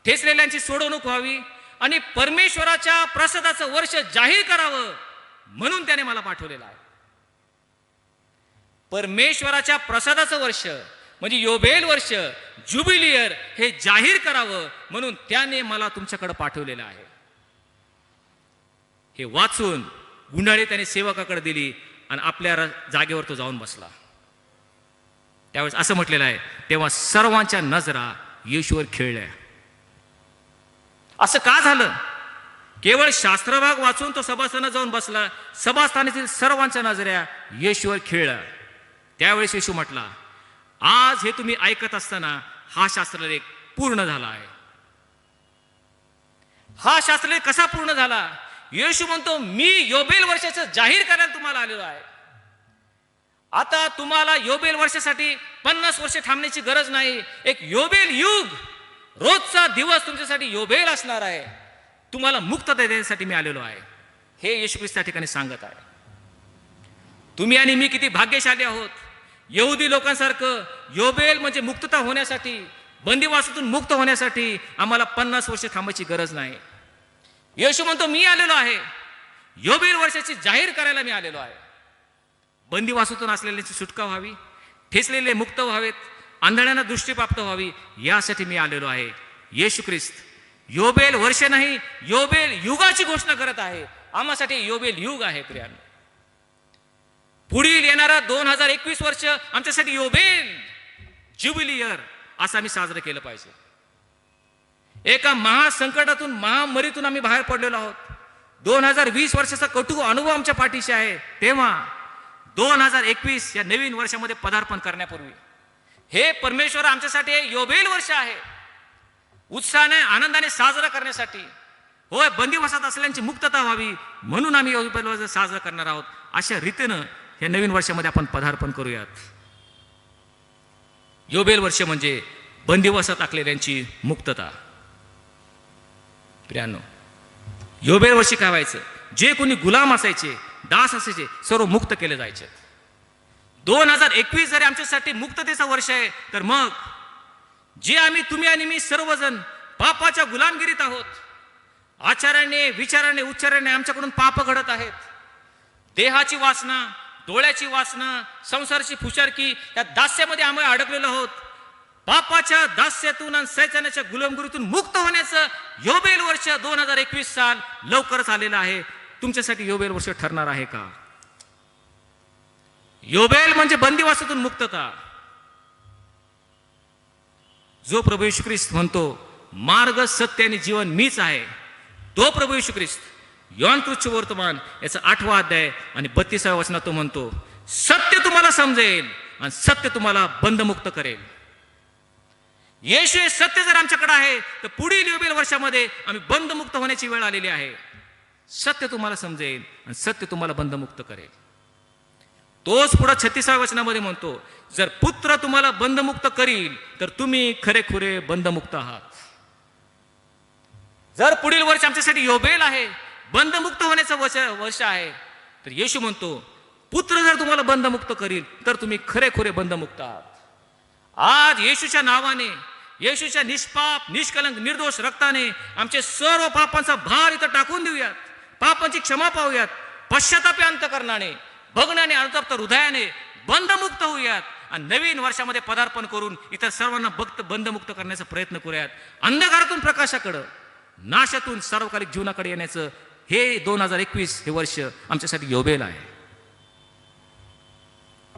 ठेचलेल्यांची सोडवणूक व्हावी आणि परमेश्वराच्या प्रसादाचं वर्ष जाहीर करावं म्हणून त्याने मला पाठवलेलं आहे. परमेश्वराच्या प्रसादाचं वर्ष म्हणजे योबेल वर्ष, जुबिली इयर हे जाहीर करावं म्हणून त्याने मला तुमच्याकडे पाठवलेलं आहे. हे वाचून गुंडाळी त्याने सेवकाकडे दिली आणि आपल्या जागेवर तो जाऊन बसला. त्यावेळेस असं म्हटलेलं आहे, तेव्हा सर्वांच्या नजरा येशूवर खिळल्या. असं का झालं? केवळ शास्त्रभाग वाचून तो सभास्थानात जाऊन बसला, सभास्थानातील सर्वांच्या नजरा येशूवर खिळल्या. त्यावेळेस येशू म्हटला, आज हे तुम्ही ऐकत असताना हा शास्त्रलेख पूर्ण झाला आहे. हा शास्त्रलेख कसा पूर्ण झाला? येशू म्हणतो, मी योबेल वर्षाचं जाहीर करायला तुम्हाला आलेलो आहे. आता तुम्हाला योबेल वर्षासाठी 50 वर्ष थांबण्याची गरज नाही. एक योबेल युग, रोजचा दिवस तुमच्यासाठी योबेल असणार आहे. तुम्हाला मुक्तता देण्यासाठी मी आलेलो आहे, हे येशू ख्रिस्त त्या ठिकाणी सांगत आहे. तुम्ही आणि मी किती भाग्यशाली आहोत यहुदी लोकांसारखं योबेल म्हणजे मुक्तता होण्यासाठी, बंदिवासातून मुक्त होण्यासाठी आम्हाला 50 वर्ष थांबायची गरज नाही. येशू म्हणतो मी आलेलो आहे, योबेल वर्षाची जाहीर करायला मी आलेलो आहे. बंदिवासातून असलेल्यांची सुटका व्हावी, ठेचलेले मुक्त व्हावेत, आंधळ्यांना दृष्टी प्राप्त व्हावी, यासाठी मी आलेलो आहे. येशू ख्रिस्त योबेल वर्ष नाही, योबेल युगाची घोषणा करत आहे. आम्हासाठी योबेल युग आहे प्रियानो. पुढील येणारा 2021 वर्ष आमच्यासाठी योबेल ज्युबिली इयर असं आम्ही साजरं केलं पाहिजे. एका महासंकटातून, महामारीतून आम्ही बाहेर पडलेलो आहोत. 2020 वर्षाचा कटू अनुभव आमच्या पाठीशी आहे. तेव्हा 2021 या नवीन वर्षामध्ये पदार्पण करण्यापूर्वी हे परमेश्वर आमच्यासाठी योबेल वर्ष आहे. उत्साहाने, आनंदाने साजरा करण्यासाठी, होय बंदिवासात असलेल्यांची मुक्तता व्हावी म्हणून आम्ही योबेल वर्ष साजरा करणार आहोत. अशा रीतीनं या नवीन वर्षामध्ये आपण पदार्पण करूयात. योबेल वर्ष म्हणजे बंदिवासात टाकलेल्यांची मुक्तता. प्रियानो, योबेल वर्षी काय व्हायचं? जे कोणी गुलाम असायचे, दास असायचे, सर्व मुक्त केले जायचे. 2021 जरी आमच्यासाठी मुक्ततेचं वर्ष आहे, तर मग जे आम्ही, तुम्ही आणि मी सर्वजण पापाच्या गुलामगिरीत आहोत, आचाराने, विचाराने, उच्चाराने आमच्याकडून पाप घडत आहेत. देहाची वासना, डोळ्याची वासना, संसाराची फुशारकी, या दास्यामध्ये आम्ही अडकलेलो आहोत. पापाच्या दास्यातून आणि सैतानाच्या गुलामगिरीतून मुक्त होण्याचं योबेल वर्ष 2021 साल लवकरच आलेलं आहे. तुमच्यासाठी योबेल वर्ष ठरणार आहे का? योबेल म्हणजे बंदिवासातून मुक्तता. जो प्रभू येशू ख्रिस्त म्हणतो मार्ग, सत्य आणि जीवन मीच आहे, तो प्रभू येशू ख्रिस्त योहान कृष्ण वर्तमान याचा 8वा अध्याय आणि 32व्या वचनात तो म्हणतो सत्य तुम्हाला समजेल आणि सत्य तुम्हाला बंधमुक्त करेल. येशू हे सत्य जर आमच्याकडे आहे, तर पुढील योबेल वर्षामध्ये आम्ही बंधमुक्त होण्याची वेळ आलेली आहे. सत्य तुम्हाला समजेल आणि सत्य तुम्हाला बंधमुक्त करेल. तोच पुढे 36व्या वचनामध्ये म्हणतो जर पुत्र तुम्हाला बंधमुक्त करील तर तुम्ही खरेखुरे बंधमुक्त आहात. जर पुढील वर्ष आमच्यासाठी योबेल आहे, बंधमुक्त होण्याचं वर्ष आहे, तर येशू म्हणतो पुत्र जर तुम्हाला बंधमुक्त करील तर तुम्ही खरेखुरे बंधमुक्त आहात. आज येशूच्या नावाने, येशूच्या निष्पाप, निष्कलंक, निर्दोष रक्ताने आमचे सर्व पापांचा भार इथं टाकून देऊयात. पापांची क्षमा पाहूयात. पश्चातापी अंतकरणाने, बघण्याने, अनुतप्त हृदयाने बंधमुक्त होऊयात आणि नवीन वर्षामध्ये पदार्पण करून इतर सर्वांना बंधमुक्त करण्याचा प्रयत्न करूयात. अंधकारातून प्रकाशाकडं, नाशातून सार्वकालिक जीवनाकडे येण्याचं हे 2021 हे वर्ष आमच्यासाठी योबेल आहे.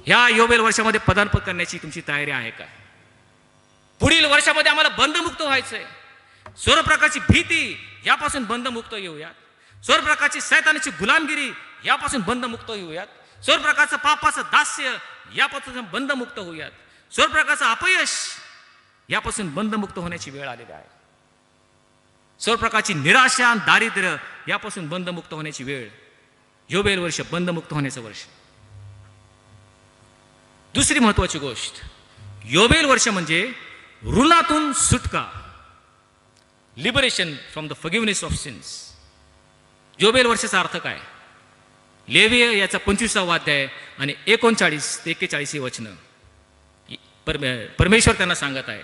ह्या योबेल वर्षामध्ये पदार्पण करण्याची तुमची तयारी आहे का? पुढील वर्षामध्ये आम्हाला बंधमुक्त व्हायचंय. सर्व प्रकारची भीती यापासून बंधमुक्त येऊयात. सर्व प्रकारची सैतानाची गुलामगिरी यापासून बंधमुक्त होऊयात. सर्व प्रकारचं पापाचं दास्य यापासून बंधमुक्त होऊयात. सर्व प्रकारचं अपयश यापासून बंधमुक्त होण्याची वेळ आलेली आहे. सर्व प्रकारची निराशा आणि दारिद्र्य यापासून बंधमुक्त होण्याची वेळ. योबेल वर्ष बंधमुक्त होण्याचं वर्ष. दुसरी महत्वाची गोष्ट, योबेल वर्ष म्हणजे ऋणातून सुटका, liberation from the forgiveness of sins. योबेल वर्षाचा अर्थ काय? लेविय याचा 25वा अध्याय आणि 39 ते 41 वचन. परमेश्वर त्यांना सांगत आहे,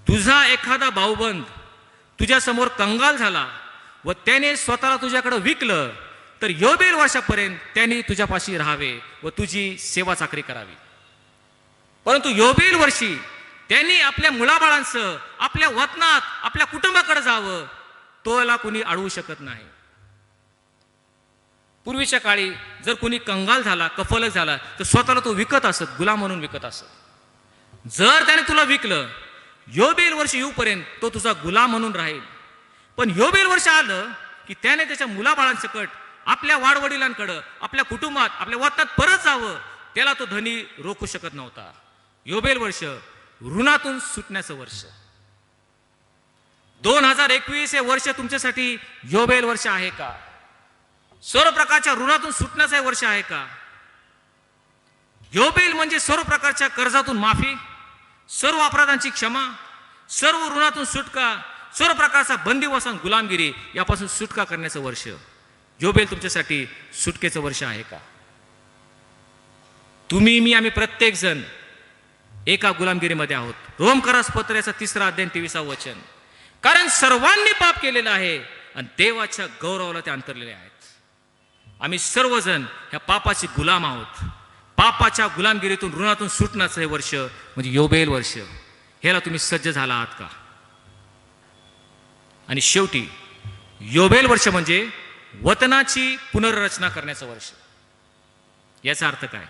तुझा एखादा भाऊबंद तुझ्या समोर कंगाल झाला व त्याने स्वतःला तुझ्याकडे विकलं तर योबेल वर्षापर्यंत त्यांनी तुझ्यापाशी राहावे व तुझी सेवा चाकरी करावी. परंतु योबेल वर्षी त्यांनी आपल्या मुलाबाळांसह आपल्या वतनात आपल्या कुटुंबाकडे जावं, तोला कुणी अडवू शकत नाही. पूर्वीच्या काळी जर कुणी कंगाल झाला, कफलक झाला तर स्वतःला तो विकत असत, गुलाम म्हणून विकत असत. जर त्याने तुला विकलं, योबेल वर्ष येऊपर्यंत तो तुझा गुलाम म्हणून राहील. पण योबेल वर्ष आलं की त्याने त्याच्या मुलाबाळांसकट आपल्या वाडवडिलांकडं, आपल्या कुटुंबात, आपल्या वतनात परत जावं, त्याला तो धनी रोखू शकत नव्हता. योबेल वर्ष ऋणातून सुटण्याचं वर्ष. 2021 हे वर्ष तुमच्यासाठी योबेल वर्ष आहे का? सर्व प्रकारच्या ऋणातून सुटण्याचं वर्ष आहे का? योबेल म्हणजे सर्व प्रकारच्या कर्जातून माफी, सर्व अपराधांची क्षमा, सर्व ऋणातून सुटका, सर्व प्रकारचा बंदिवास, गुलामगिरी यापासून सुटका करण्याचं वर्ष. योबेल तुमच्यासाठी सुटकेचं वर्ष आहे का? तुम्ही मी आम्ही प्रत्येक जण एका गुलामगिरीमध्ये आहोत. रोमकरास पत्र याचा 3 अध्याय 23 वचन. कारण सर्वांनी पाप केलेलं आहे आणि देवाच्या गौरवाला ते अंतरलेले आहेत. आम्ही सर्वजण ह्या पापाचे गुलाम आहोत. पापाच्या गुलामगिरीतून ऋणातून सुटण्याचं हे वर्ष म्हणजे योबेल वर्ष. ह्याला तुम्ही सज्ज झाला आहात का? आणि शेवटी योबेल वर्ष म्हणजे वतनाची पुनर्रचना करण्याचं वर्ष. याचा अर्थ काय?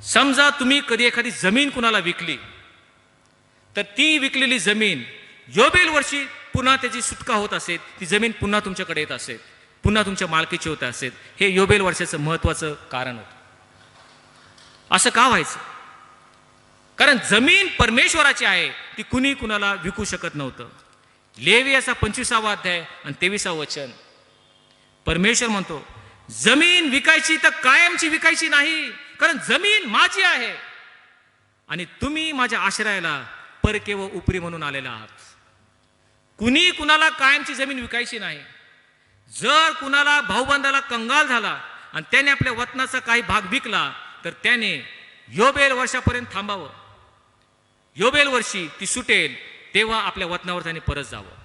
समजा तुम्ही कधी एखादी जमीन कुणाला विकली, तर ती विकलेली जमीन योबेल वर्षी पुन्हा त्याची सुटका होत असेल, ती जमीन पुन्हा तुमच्याकडे येत असेल, पुन्हा तुमच्या मालकीची होत असेल. हे योबेल वर्षाचं महत्वाचं कारण होतं. असं का व्हायचं? कारण जमीन परमेश्वराची आहे, ती कुणी कुणाला विकू शकत नव्हतं. लेवियाचा 25 अध्याय आणि 23 वचन. परमेश्वर म्हणतो, जमीन विकायची तर कायमची विकायची नाही, कारण जमीन माझी आहे आणि तुम्ही माझ्या आश्रयाला परके व उपरी म्हणून आलेला आहात. कुणी कुणाला कायमची जमीन विकायची नाही. जर कुणाला भाऊबंदाला कंगाल झाला आणि त्याने आपल्या वतनाचा काही भाग विकला, तर त्याने योबेल वर्षापर्यंत थांबावं. योबेल वर्षी ती सुटेल तेव्हा आपल्या वतनावर त्याने परत जावं.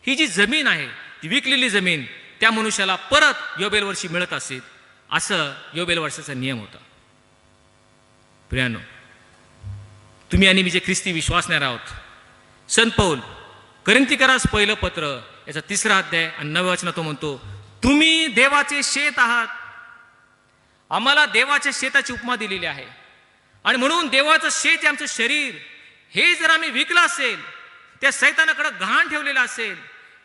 ही जी जमीन आहे, ती विकलेली जमीन त्या मनुष्याला परत योबेल वर्षी मिळत असेल, असं योबेल वर्षाचा नियम होता. प्रियानो, तुम्ही आणि मी जे ख्रिस्ती विश्वासणार आहोत, संत पौल करिंथीकरास पहिलं पत्र याचा 3 अध्याय आणि 9 वचनात तो म्हणतो, तुम्ही देवाचे शेत आहात. आम्हाला देवाच्या शेताची उपमा दिलेली आहे आणि म्हणून देवाचं शेत हे आमचं शरीर, हे जर आम्ही विकलं असेल, त्या सैतानाकडे गहाण ठेवलेलं असेल,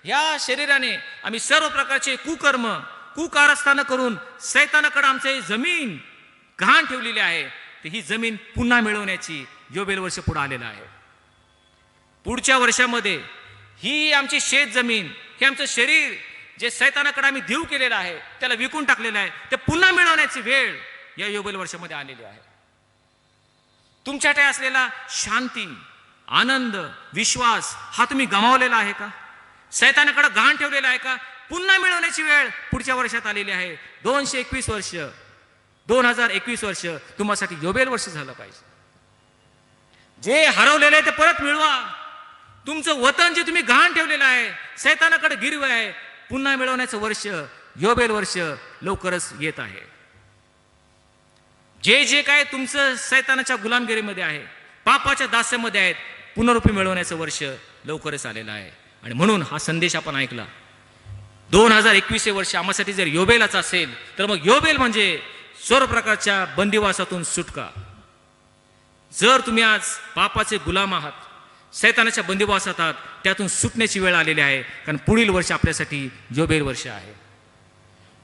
या शरीराने आम्ही सर्व प्रकारचे कुकर्म कुकारस्थानं करून सैतानाकडे आमची जमीन गहाण ठेवलेली आहे, तर ही जमीन पुन्हा मिळवण्याची योबेल वर्ष पुढे आलेलं आहे. पुढच्या वर्षामध्ये ही आमची शेत जमीन, हे आमचं शरीर जे सैतानाकडे आम्ही देऊ केलेलं आहे, त्याला विकून टाकलेलं आहे, ते पुन्हा मिळवण्याची वेळ या योबेल वर्षामध्ये आलेली आहे. तुमच्याकडे असलेला शांती, आनंद, विश्वास हा तुम्ही गमावलेला आहे का? सैतानाकडे गहाण ठेवलेला आहे का? पुन्हा मिळवण्याची वेळ पुढच्या वर्षात आलेली आहे. 221 वर्ष, 2021 वर्ष तुम्हासाठी योबेल वर्ष झालं पाहिजे. जे हरवलेलं आहे ते परत मिळवा. तुमचं वतन जे तुम्ही गहाण ठेवलेलं आहे, सैतानाकडे गिरव आहे, पुन्हा मिळवण्याचं वर्ष योबेल वर्ष लवकरच येत आहे. जे जे काय तुमचं सैतानाच्या गुलामगिरीमध्ये आहे, पापाच्या दास्यामध्ये आहेत, पुनरुपी मिळवण्याचं वर्ष लवकरच आलेलं आहे. आणि म्हणून हा संदेश आपण ऐकला. 2021 वर्ष आम्हासाठी जर योबेलाच असेल, तर मग योबेल म्हणजे सर्व प्रकारच्या बंदिवासातून सुटका. जर तुम्ही आज पापाचे गुलाम आहात, सैतानाच्या बंदिवासात आहात, त्यातून सुटण्याची वेळ आलेली आहे. कारण पुढील वर्ष आपल्यासाठी योबेल वर्ष आहे.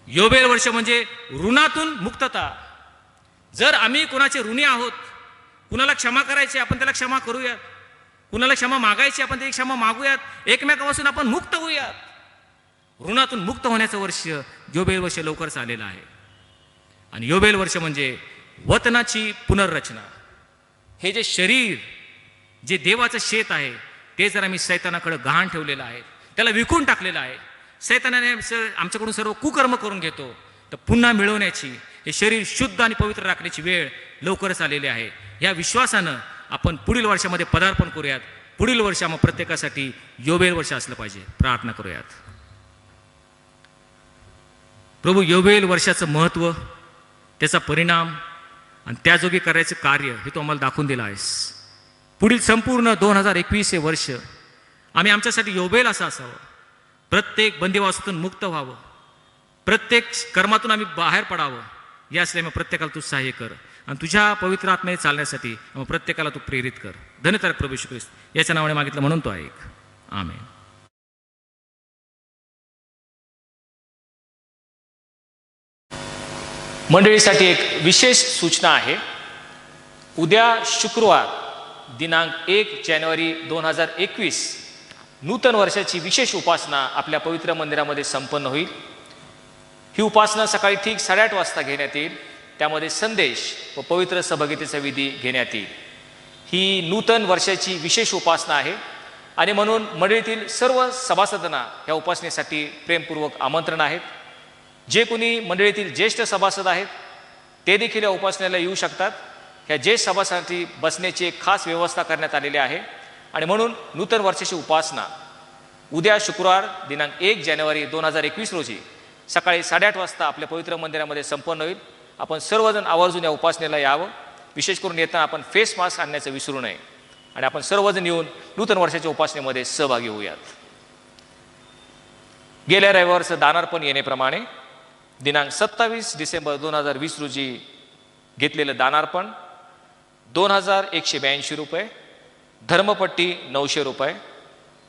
योबेल वर्ष म्हणजे ऋणातून मुक्तता. जर आम्ही कुणाचे ऋणी आहोत, कुणाला क्षमा करायची आपण त्याला क्षमा करूयात, कुणाला क्षमा मागायची आपण त्याची क्षमा मागूयात, एकमेकापासून आपण मुक्त होऊयात. ऋणातून मुक्त होण्याचं वर्ष योबेल वर्ष लवकरच आलेलं आहे. आणि योबेल वर्ष म्हणजे वतनाची पुनर्रचना. हे जे शरीर जे देवाचं शेत आहे, ते जर आम्ही सैतानाकडे गहाण ठेवलेलं आहे, त्याला विकून टाकलेलं आहे, सैतानाने आमच्याकडून सर्व कुकर्म करून घेतो, तर पुन्हा मिळवण्याची, हे शरीर शुद्ध आणि पवित्र राखण्याची वेळ लवकरच आलेली आहे. या विश्वासानं आपण पुढील वर्षामध्ये पदार्पण करूयात. पुढील वर्ष आम्हा प्रत्येकासाठी योबेल वर्ष असलं पाहिजे. प्रार्थना करूयात. प्रभू, योबेल वर्षाचं महत्त्व, त्याचा परिणाम आणि त्याजोगी करायचं कार्य हे तू आम्हाला दाखवून दिलं आहेस. पुढील संपूर्ण 2021 हे वर्ष आम्ही आमच्यासाठी योबेल असं असावं. प्रत्येक बंदिवासातून मुक्त व्हावं, प्रत्येक कर्मातून आम्ही बाहेर पडावं, यासाठी मग प्रत्येकाला तू सहाय्य कर आणि तुझ्या पवित्र आत्म्याने चालण्यासाठी मग प्रत्येकाला तू प्रेरित कर. धन्यवाद प्रभू येशू ख्रिस्त, याच्या नावाने मागितलं म्हणून तो ऐक. आमेन. मंडळीसाठी एक विशेष सूचना आहे. उद्या शुक्रवार दिनांक 1 जानेवारी 2021 नूतन वर्षाची विशेष उपासना आपल्या पवित्र मंदिरामध्ये संपन्न होईल. ही उपासना सकाळी ठीक 8:30 वाजता घेण्यात येईल. त्यामध्ये संदेश व पवित्र सहभागितेचा विधी घेण्यात येईल. ही नूतन वर्षाची विशेष उपासना आहे आणि म्हणून मंडळीतील सर्व सभासदांना या उपासनेसाठी प्रेमपूर्वक आमंत्रण आहेत. जे कोणी मंडळीतील ज्येष्ठ सभासद आहेत ते देखील या उपासनेला येऊ शकतात. ह्या ज्येष्ठ सभासाठी बसण्याची एक खास व्यवस्था करण्यात आलेली आहे. आणि म्हणून नूतन वर्षाची उपासना उद्या शुक्रवार दिनांक 1 जानेवारी 2021 रोजी सकाळी 8:30 वाजता आपल्या पवित्र मंदिरामध्ये संपन्न होईल. आपण सर्वजण आवर्जून या उपासनेला यावं. विशेष करून येताना आपण फेस मास्क आणण्याचं विसरू नये आणि आपण सर्वजण येऊन नूतन वर्षाच्या उपासनेमध्ये सहभागी होऊयात. गेल्या रविवारचं दानार्पण येण्याप्रमाणे दिनांक 27 डिसेंबर 2020 रोजी घेतलेलं दानार्पण 2182 रुपये, धर्मपट्टी 900 रुपये,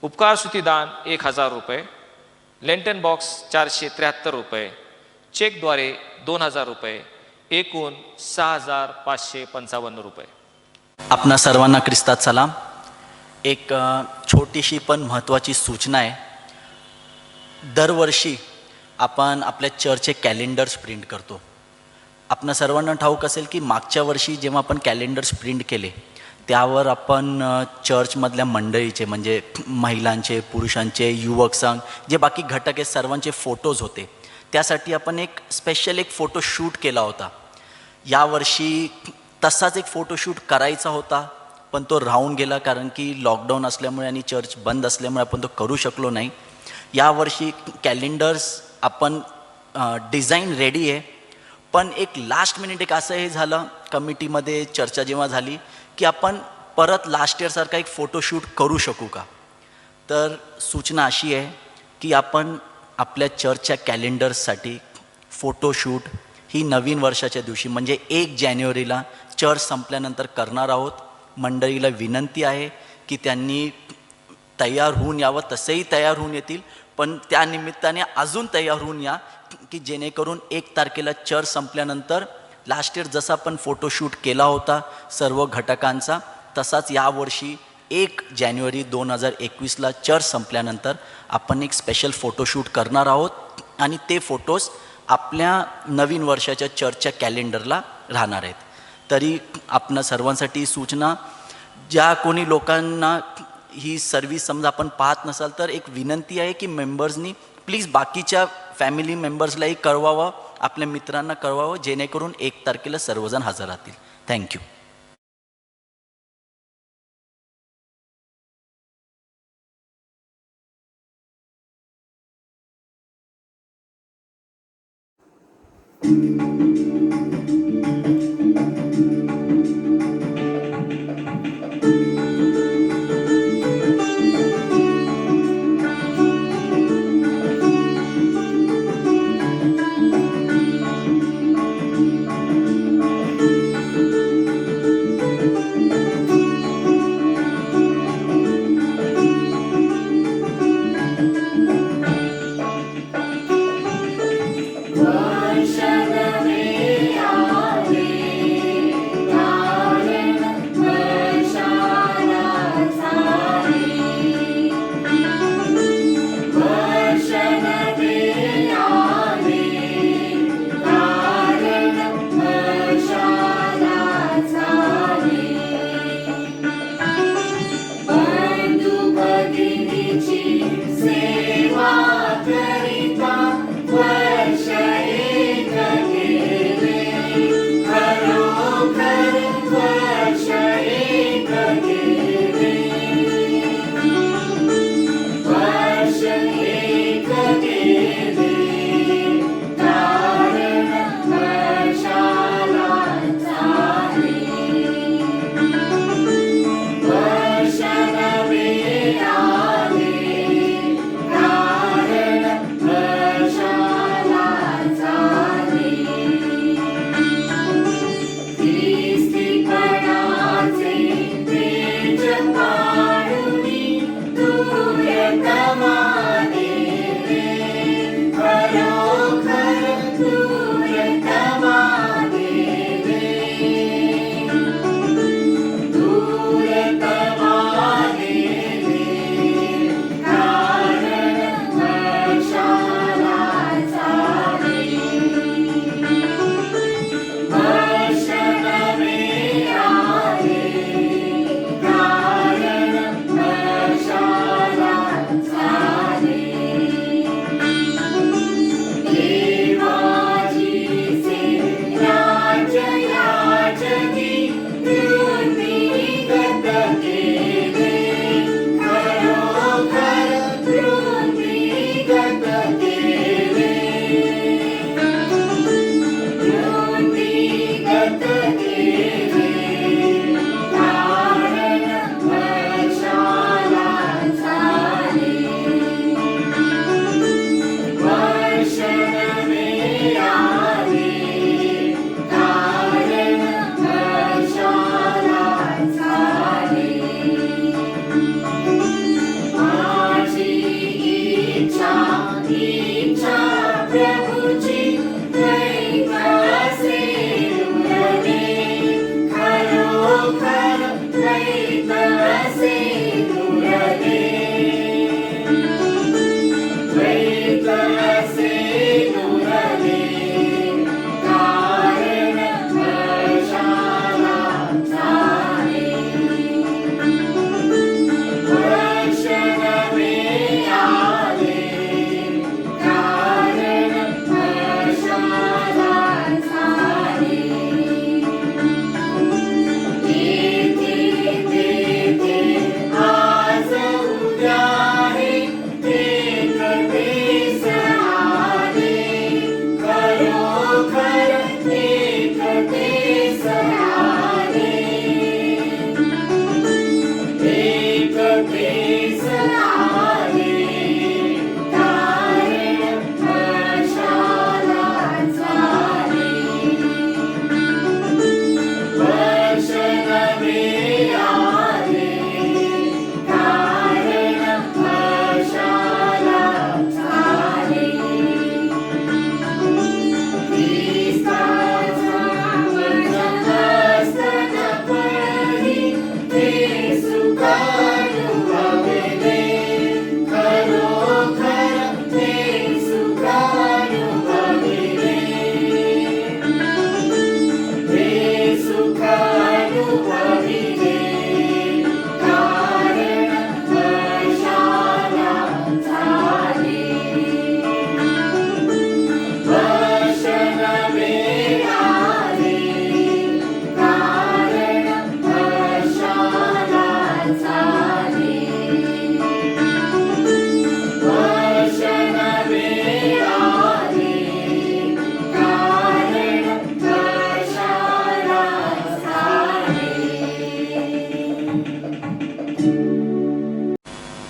उपकार दान 1000 रुपये, लेंटन बॉक्स 473 रुपये, चेकद्वारे 2000 रुपये, एकूण 6555 रुपये. आपणा सर्वांना ख्रिस्तात सलाम. एक छोटीशी पण महत्त्वाची सूचना आहे. दरवर्षी आपण आपल्या चर्चचे कॅलेंडर्स प्रिंट करतो. आपणा सर्वांना ठाऊक असेल की मागच्या वर्षी जेव्हा आपण कॅलेंडर्स प्रिंट केले त्यावर आपण चर्चमधल्या मंडळीचे म्हणजे महिलांचे, पुरुषांचे, युवक संघ जे बाकी घटक आहेत सर्वांचे फोटोज होते. त्यासाठी आपण एक स्पेशल फोटो शूट केला होता. यावर्षी तसाच एक फोटोशूट करायचा होता पण तो राहून गेला कारण की लॉकडाऊन असल्यामुळे आणि चर्च बंद असल्यामुळे आपण तो करू शकलो नाही. यावर्षी कॅलेंडर्स आपण डिझाईन रेडी आहे पण एक लास्ट मिनिट एक असं हे झालं कमिटीमध्ये चर्चा जेव्हा झाली की आपण परत लास्ट इयरसारखा एक फोटोशूट करू शकू का. तर सूचना अशी आहे की आपण आपल्या चर्चच्या कॅलेंडर्ससाठी फोटोशूट ही नवीन वर्षाच्या दिवशी म्हणजे 1 जानेवारीला चर्च संपल्यानंतर करणार आहोत. मंडळीला विनंती आहे की त्यांनी तयार होऊन यावं. तसेही तयार होऊन येतील पण त्या निमित्ताने अजून तयार होऊन या की जेणेकरून 1 तारखेला चर्च संपल्यानंतर लास्ट इयर जसा आपण फोटोशूट केला होता सर्व घटकांचा तसाच यावर्षी 1 जानेवारी 2021ला चर्च संपल्यानंतर आपण एक स्पेशल फोटोशूट करणार आहोत आणि ते फोटोज आपल्या नवीन वर्षाच्या चर्चच्या कॅलेंडरला राहणार आहेत. तरी आपणा सर्वांसाठी सूचना, ज्या कोणी लोकांना ही सर्विस समजा आपण पाहत नसाल तर एक विनंती आहे की मेंबर्सनी प्लीज बाकीच्या फॅमिली मेंबर्सलाही कळवावं, आपल्या मित्रांना कळवावं जेणेकरून 1 तारखेला सर्वजण हजर राहतील. थँक्यू.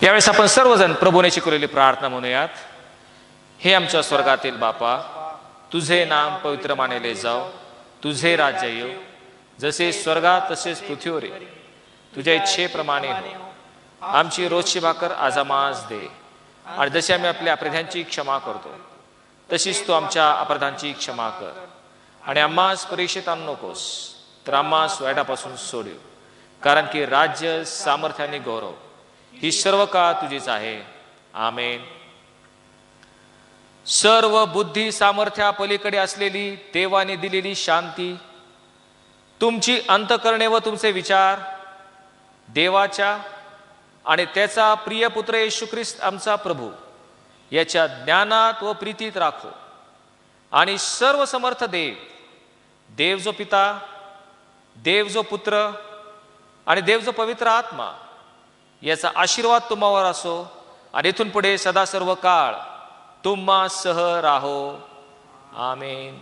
यावेळेस आपण सर्वजण प्रभूने शिकवलेली प्रार्थना म्हणूयात. हे आमच्या स्वर्गातील बापा, तुझे नाम पवित्र मानले जाओ, तुझे राज्य येऊ, जसे स्वर्गात तसेच पृथ्वीवर ये. तुझ्या इच्छेप्रमाणे हो. आमची रोजची भाकर आज आम्हास दे, आणि जशी आम्ही आपल्या अपराध्यांची क्षमा करतो तशीच तू आमच्या अपराधांची क्षमा कर. आणि आम्हास परीक्षेत आणू नकोस, तर आम्हास वाईटापासून सोडव. कारण की राज्य, सामर्थ्य आणि गौरव ही सर्व काळ तुझीच आहे. आमेन. सर्व बुद्धी सामर्थ्या पलीकडे असलेली देवाने दिलेली शांती, तुमची अंतःकरणे व तुमचे विचार देवाच्या आणि त्याचा प्रिय पुत्र येशू ख्रिस्त आमचा प्रभू याच्या ज्ञानात व प्रीतीत राखो. आणि सर्व समर्थ देव जो पिता, देव जो पुत्र आणि देव जो पवित्र आत्मा याचा आशीर्वाद तुम्हावर असो, आणि इथून पुढे सदा सर्व काळ तुम्हा सह राहो. आमेन.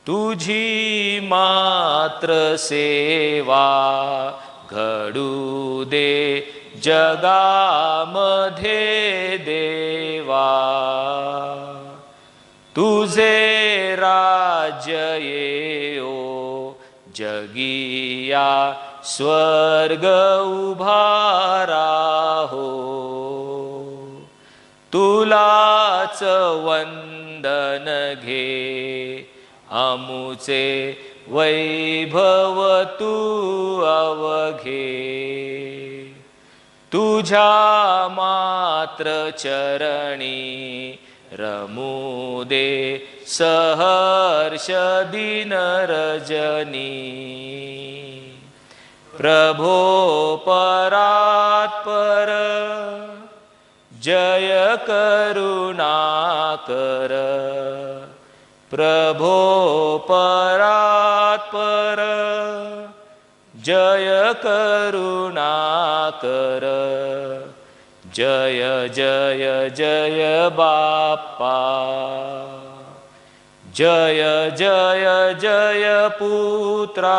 तुझी मात्र सेवा घडू दे जगामध्ये देवा, तुझे राज्य येओ जगिया स्वर्ग उभारा हो. तुलाच वंदन घे अमुचे वैभव तू अवघे. तुझ्या मात्र चरणी रमू दे सहर्ष दिन रजनी. प्रभो परात्पर जय करुणा कर. प्रभो परात्पर जय करुणा कर. जय जय जय बाप्पा. जय जय जय पुत्रा